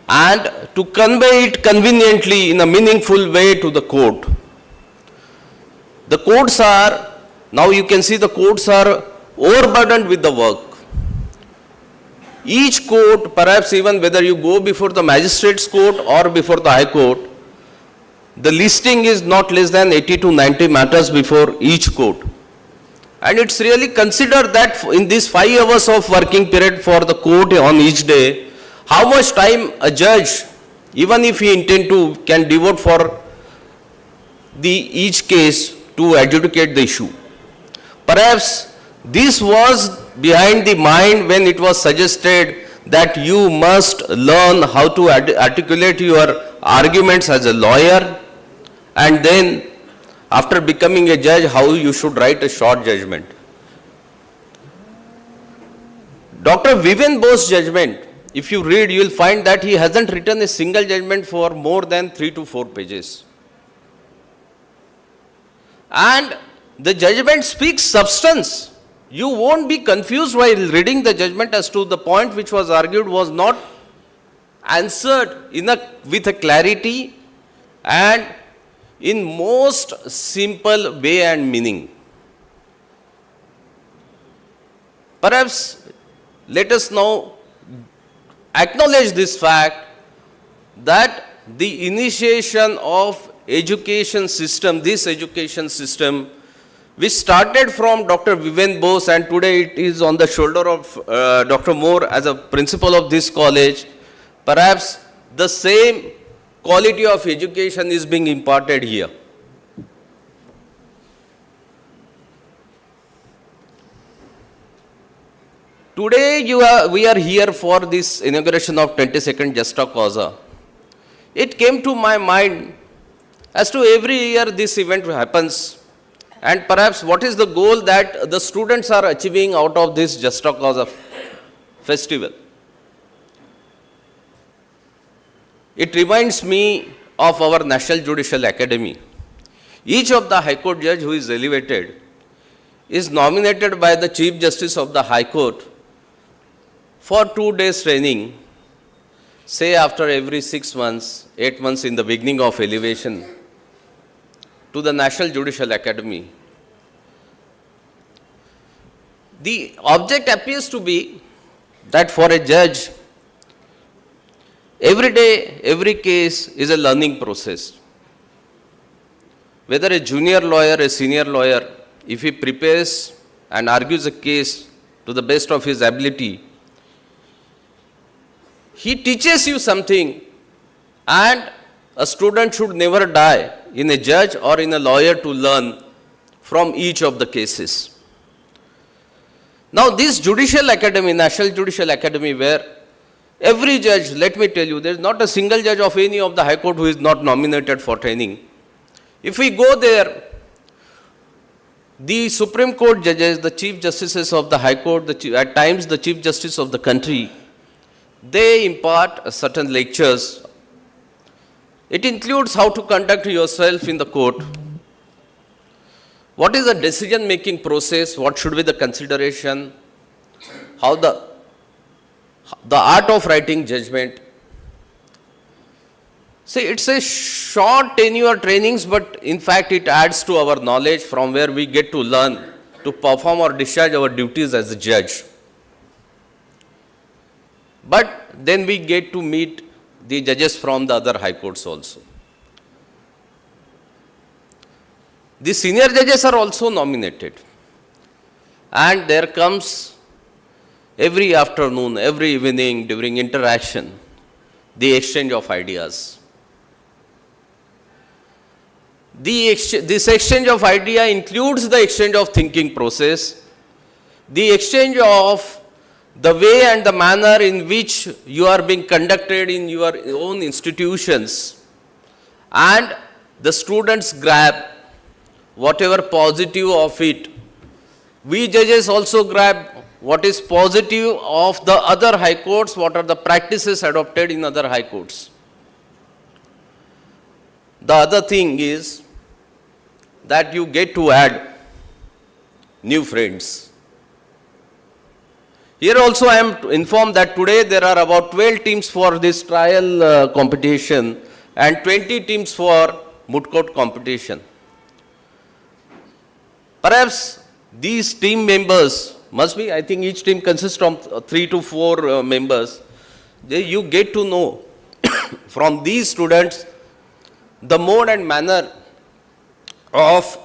and to convey it conveniently in a meaningful way to the court. The courts are, now you can see the courts are overburdened with the work. Each court, perhaps even whether you go before the magistrate's court or before the high court, the listing is not less than 80 to 90 matters before each court. And it's really considered that in these 5 hours of working period for the court on each day, how much time a judge, even if he intend to, can devote for each case to adjudicate the issue. Perhaps this was behind the mind when it was suggested that you must learn how to articulate your arguments as a lawyer, and then after becoming a judge, how you should write a short judgment. Dr. Vivian Bose's judgment, if you read, you will find that he hasn't written a single judgment for more than 3 to 4 pages. And the judgment speaks substance. You won't be confused while reading the judgment as to the point which was argued was not answered with a clarity and in most simple way and meaning. Perhaps let us now acknowledge this fact that the initiation of education system, this education system, which started from Dr. Vivian Bose and today it is on the shoulder of Dr. Moore as a principal of this college, perhaps the same quality of education is being imparted here. Today we are here for this inauguration of 22nd JASTA COUSA. It came to my mind as to every year this event happens. And perhaps what is the goal that the students are achieving out of this JASTA COUSA festival? It reminds me of our National Judicial Academy. Each of the High Court judge who is elevated is nominated by the Chief Justice of the High Court for 2 days training, say after every 6 months, 8 months in the beginning of elevation, to the National Judicial Academy. The object appears to be that for a judge, every day, every case is a learning process. Whether a junior lawyer, a senior lawyer, if he prepares and argues a case to the best of his ability, he teaches you something, and a student should never die in a judge or in a lawyer to learn from each of the cases. Now this Judicial Academy, National Judicial Academy, where every judge, let me tell you, there is not a single judge of any of the High Court who is not nominated for training. If we go there, the Supreme Court judges, the Chief Justices of the High Court, at times the Chief Justice of the country, they impart certain lectures. It includes how to conduct yourself in the court, what is the decision-making process, what should be the consideration, how the art of writing judgment. See, it's a short tenure trainings, but in fact it adds to our knowledge from where we get to learn to perform or discharge our duties as a judge. But then we get to meet the judges from the other high courts also. The senior judges are also nominated. And there comes every afternoon, every evening during interaction, the exchange of ideas. This exchange of idea includes the exchange of thinking process, the exchange of the way and the manner in which you are being conducted in your own institutions, and the students grab whatever positive of it. We judges also grab what is positive of the other high courts, what are the practices adopted in other high courts. The other thing is that you get to add new friends. Here also I am informed that today there are about 12 teams for this trial competition and 20 teams for moot court competition. Perhaps these team members must be, I think each team consists of 3 to 4 members. You get to know from these students the mode and manner of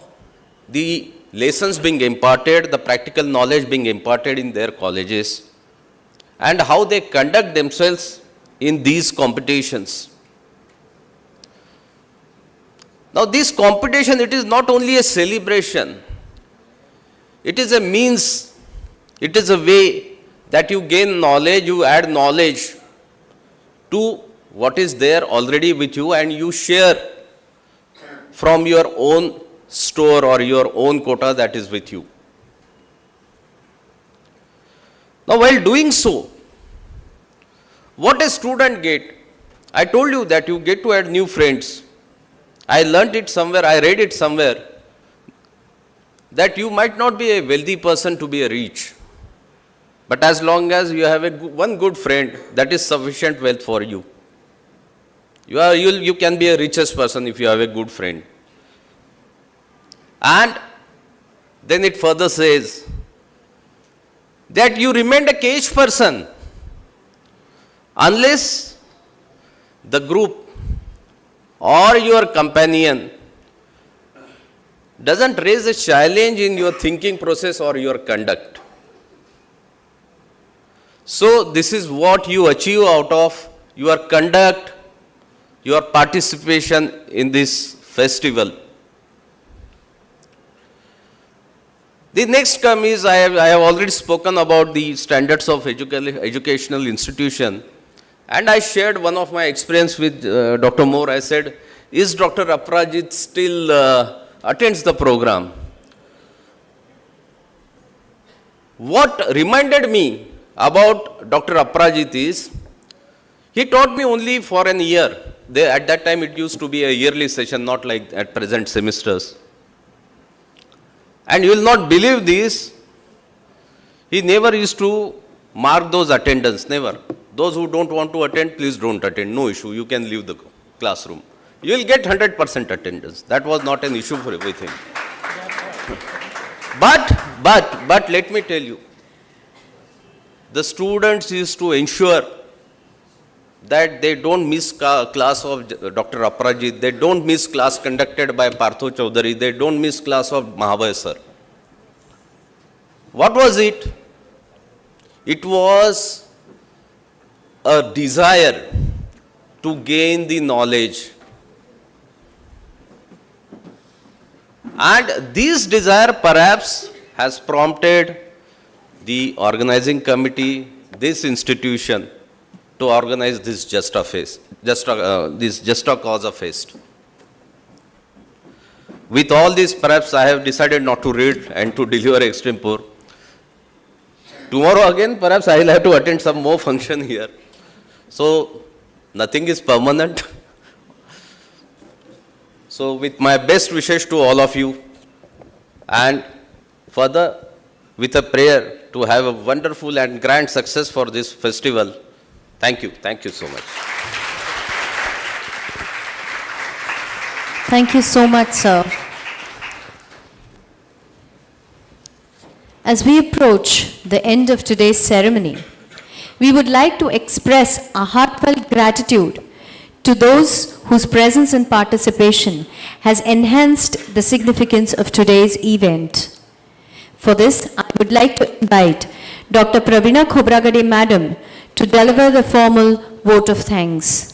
the lessons being imparted, the practical knowledge being imparted in their colleges, and how they conduct themselves in these competitions. Now this competition, it is not only a celebration, it is a means, it is a way that you gain knowledge, you add knowledge to what is there already with you, and you share from your own store or your own quota that is with you. Now while doing so, what a student get? I told you that you get to add new friends. I learnt it somewhere, I read it somewhere, that you might not be a wealthy person to be a rich, but as long as you have one good friend, that is sufficient wealth for you. You can be a richest person if you have a good friend. And then it further says that you remain a caged person unless the group or your companion doesn't raise a challenge in your thinking process or your conduct. So this is what you achieve out of your conduct, your participation in this festival. The next come is, I have already spoken about the standards of educational institution, and I shared one of my experience with Dr. Moore. I said, is Dr. Aprajit still attends the program? What reminded me about Dr. Aprajit is, he taught me only for an year. At that time it used to be a yearly session, not like at present semesters. And you will not believe this, he never used to mark those attendance, never. Those who don't want to attend, please don't attend, no issue, you can leave the classroom. You will get 100% attendance. That was not an issue with him. But let me tell you, the students used to ensure that they don't miss class of Dr. Aprajit, they don't miss class conducted by Partho Chaudhary, they don't miss class of Mahabhay sir. What was it? It was a desire to gain the knowledge. And this desire perhaps has prompted the organizing committee, this institution, to organize this JASTA Causa Fest. With all this, perhaps I have decided not to read and to deliver extempore. Tomorrow again, perhaps I will have to attend some more function here. So, nothing is permanent. So, with my best wishes to all of you, and further, with a prayer to have a wonderful and grand success for this festival. Thank you. Thank you so much. Thank you so much, sir. As we approach the end of today's ceremony, we would like to express our heartfelt gratitude to those whose presence and participation has enhanced the significance of today's event. For this, I would like to invite Dr. Praveena Khobragade Madam to deliver the formal vote of thanks.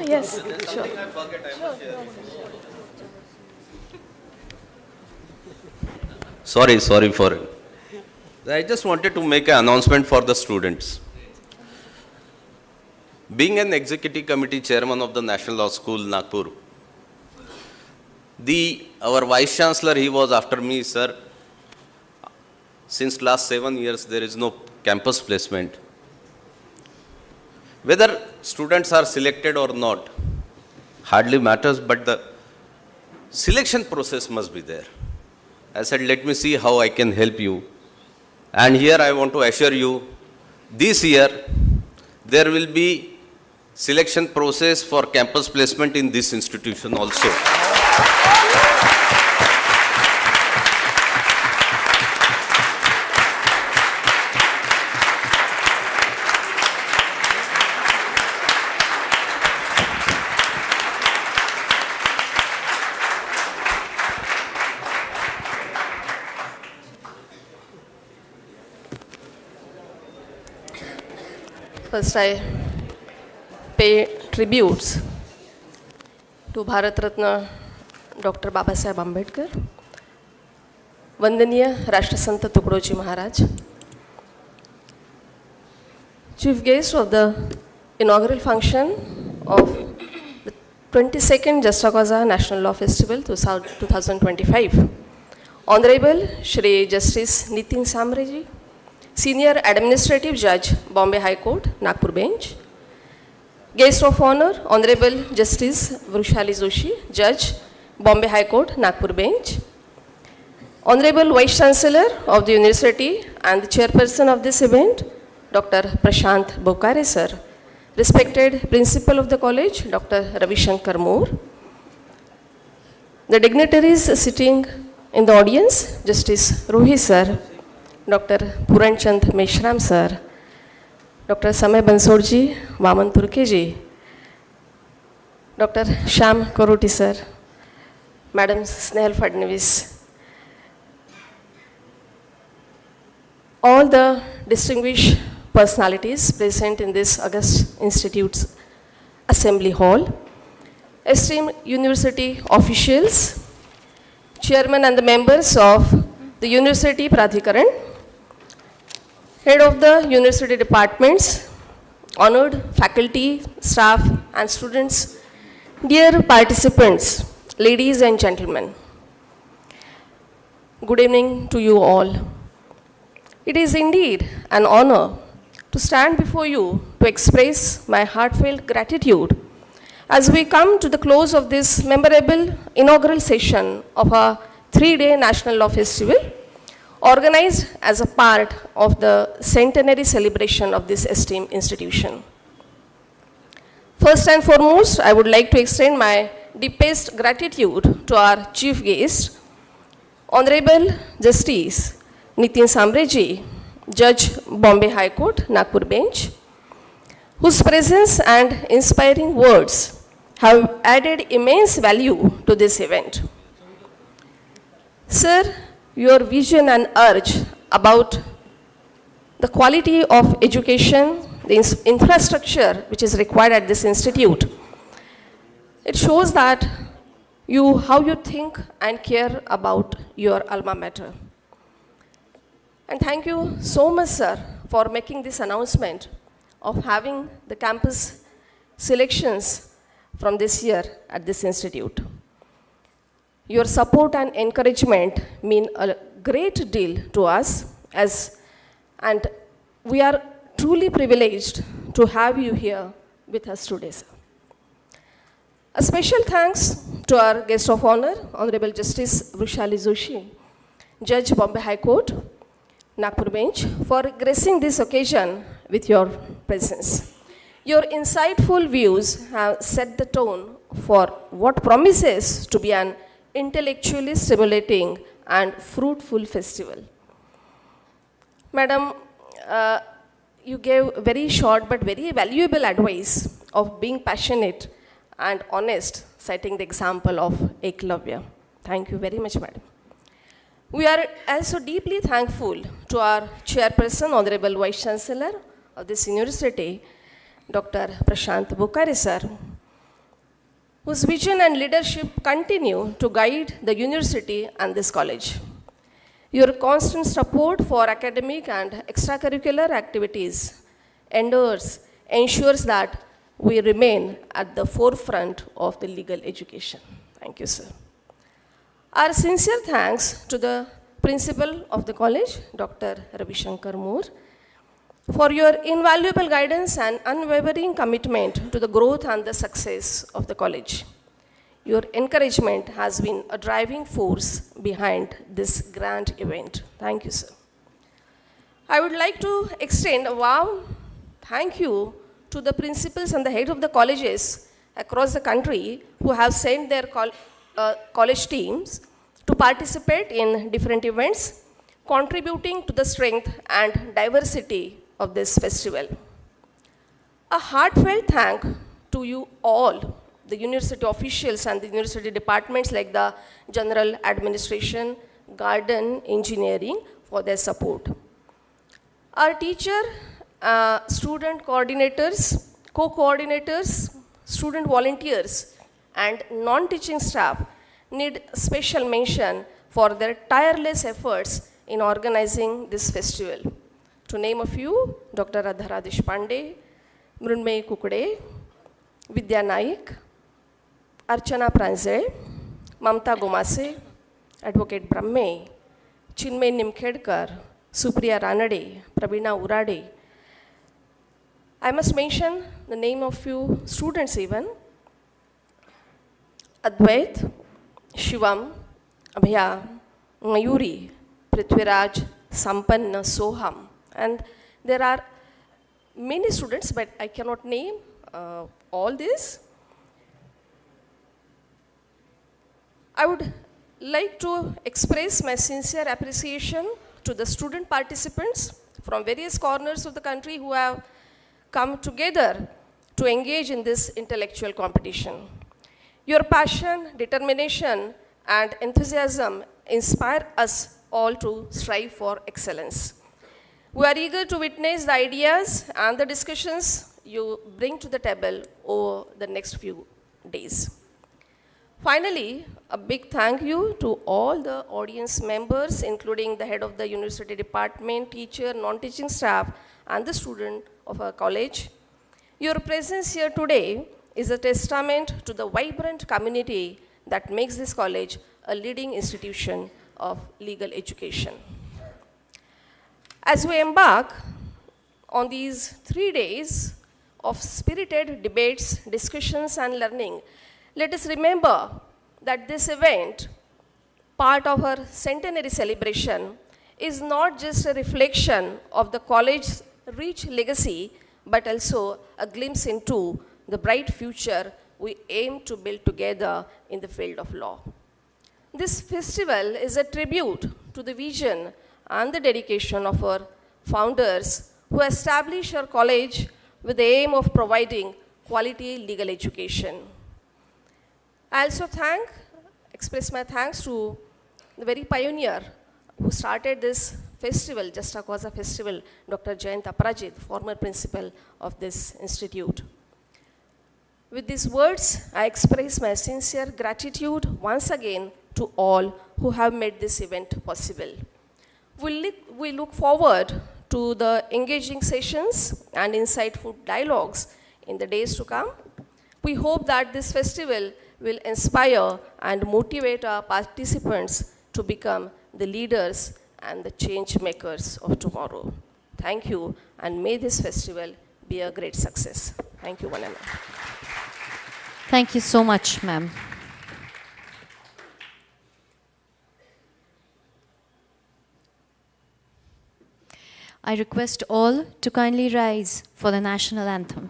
Yes, sure. Sorry for it. I just wanted to make an announcement for the students. Being an executive committee chairman of the National Law School, Nagpur, our vice chancellor, he was after me, sir. Since last 7 years, there is no campus placement. Whether students are selected or not, hardly matters, but the selection process must be there. I said, let me see how I can help you. And here I want to assure you, this year, there will be selection process for campus placement in this institution also. First, I pay tributes to Bharat Ratna Dr. Babasaheb Ambedkar, वंदनीय राष्ट्रसंत Tukdoji Maharaj, chief guest of the inaugural function of the 22nd JASTA COUSA National Law Festival 2025, Honorable Shri Justice Nitin Samre ji, Senior Administrative Judge, Bombay High Court, Nagpur Bench. Guest of Honor, Honorable Justice Vrushali Joshi, Judge, Bombay High Court, Nagpur Bench. Honorable Vice Chancellor of the University and the Chairperson of this event, Dr. Prashant Bokare sir. Respected Principal of the College, Dr. Ravi Shankar Moore. The dignitaries sitting in the audience, Justice Rohi sir, Dr. Puranchand Meshram sir, Dr. Samay Bansorji, Vaman Turkeji, Dr. Sham Koroti sir, Madam Snehal Fadnavis, all the distinguished personalities present in this August Institute's Assembly Hall, esteemed university officials, chairman and the members of the University Pradhikaran, head of the university departments, honored faculty, staff and students, dear participants, ladies and gentlemen. Good evening to you all. It is indeed an honor to stand before you to express my heartfelt gratitude as we come to the close of this memorable inaugural session of our 3-day National Law Festival, organized as a part of the centenary celebration of this esteemed institution. First and foremost, I would like to extend my deepest gratitude to our chief guest, Honorable Justice Nitin Samre ji, Judge, Bombay High Court, Nagpur Bench, whose presence and inspiring words have added immense value to this event. Sir, your vision and urge about the quality of education, the infrastructure which is required at this institute, it shows that how you think and care about your alma mater. And thank you so much, sir, for making this announcement of having the campus selections from this year at this institute. Your support and encouragement mean a great deal to us and we are truly privileged to have you here with us today, sir. A special thanks to our guest of honor, Honorable Justice Vrushali Joshi, Judge, Bombay High Court, Nagpur Bench, for gracing this occasion with your presence. Your insightful views have set the tone for what promises to be an intellectually stimulating and fruitful festival. Madam, you gave very short but very valuable advice of being passionate and honest, citing the example of Eklavya. Thank you very much, madam. We are also deeply thankful to our chairperson, Honorable Vice Chancellor of this university, Dr. Prashant Bokare sir, whose vision and leadership continue to guide the university and this college. Your constant support for academic and extracurricular activities ensures that we remain at the forefront of the legal education. Thank you, sir. Our sincere thanks to the principal of the college, Dr. Ravi Shankar Moore, for your invaluable guidance and unwavering commitment to the growth and the success of the college. Your encouragement has been a driving force behind this grand event. Thank you, sir. I would like to extend a warm thank you to the principals and the heads of the colleges across the country who have sent their college teams to participate in different events, contributing to the strength and diversity of this festival. A heartfelt thank to you all, the university officials and the university departments like the General Administration, Garden, Engineering for their support. Our teacher, student coordinators, co-coordinators, student volunteers, and non-teaching staff need special mention for their tireless efforts in organizing this festival. To name a few, Dr. Adhara Deshpande, Mrunmay Kukde, Vidya Naik, Archana Pranze, Mamta Gomase, Advocate Brahme, Chinmay Nimkhedkar, Supriya Ranade, Prabina Urade. I must mention the name of few students even. Advait, Shivam, Abhya, Mayuri, Prithviraj, Sampanna, Soham. And there are many students, but I cannot name all this. I would like to express my sincere appreciation to the student participants from various corners of the country who have come together to engage in this intellectual competition. Your passion, determination, and enthusiasm inspire us all to strive for excellence. We are eager to witness the ideas and the discussions you bring to the table over the next few days. Finally, a big thank you to all the audience members, including the head of the university department, teacher, non-teaching staff, and the student of our college. Your presence here today is a testament to the vibrant community that makes this college a leading institution of legal education. As we embark on these 3 days of spirited debates, discussions, and learning, let us remember that this event, part of our centenary celebration, is not just a reflection of the college's rich legacy, but also a glimpse into the bright future we aim to build together in the field of law. This festival is a tribute to the vision and the dedication of our founders who established our college with the aim of providing quality legal education. I also express my thanks to the very pioneer who started this festival, JASTA COUSA festival, Dr. Jayant Aparajit, former principal of this institute. With these words, I express my sincere gratitude once again to all who have made this event possible. We look forward to the engaging sessions and insightful dialogues in the days to come. We hope that this festival will inspire and motivate our participants to become the leaders and the change makers of tomorrow. Thank you, and may this festival be a great success. Thank you, one and all. Thank you so much, ma'am. I request all to kindly rise for the national anthem.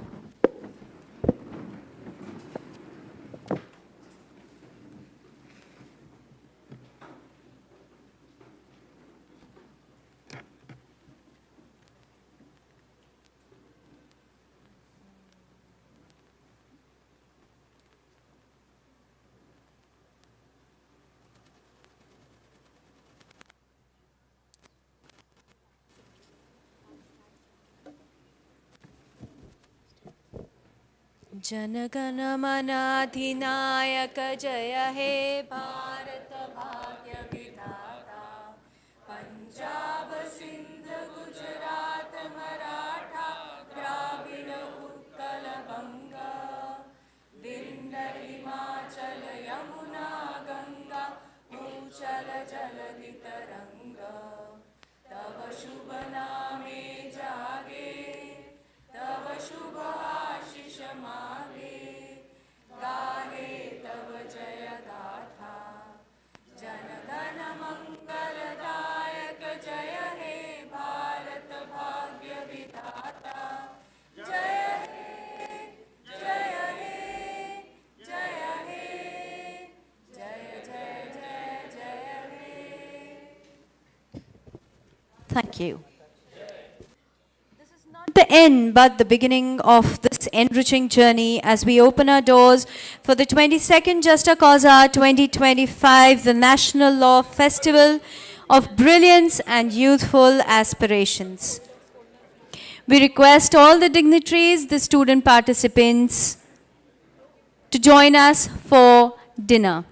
जनगण मन अधिनायक जय हे भारत भाग्य विधाता पंजाब सिंध गुजरात मराठा द्राविड़ उत्कल बंगा विंध्य हिमाचल यमुना गंगा उच्चल जलधि तरंगा तव शुभ नामे जागे तव शुभ आशीष मागे गाहे तव जय गाथा जनगण मंगलदायक जय हे भारत भाग्य विधाता जय हे जय हे जय हे जय जय जय जय हे. Thank you. The end, but the beginning of this enriching journey as we open our doors for the 22nd JASTA COUSA 2025, the National Law Festival of Brilliance and Youthful Aspirations. We request all the dignitaries, the student participants, to join us for dinner.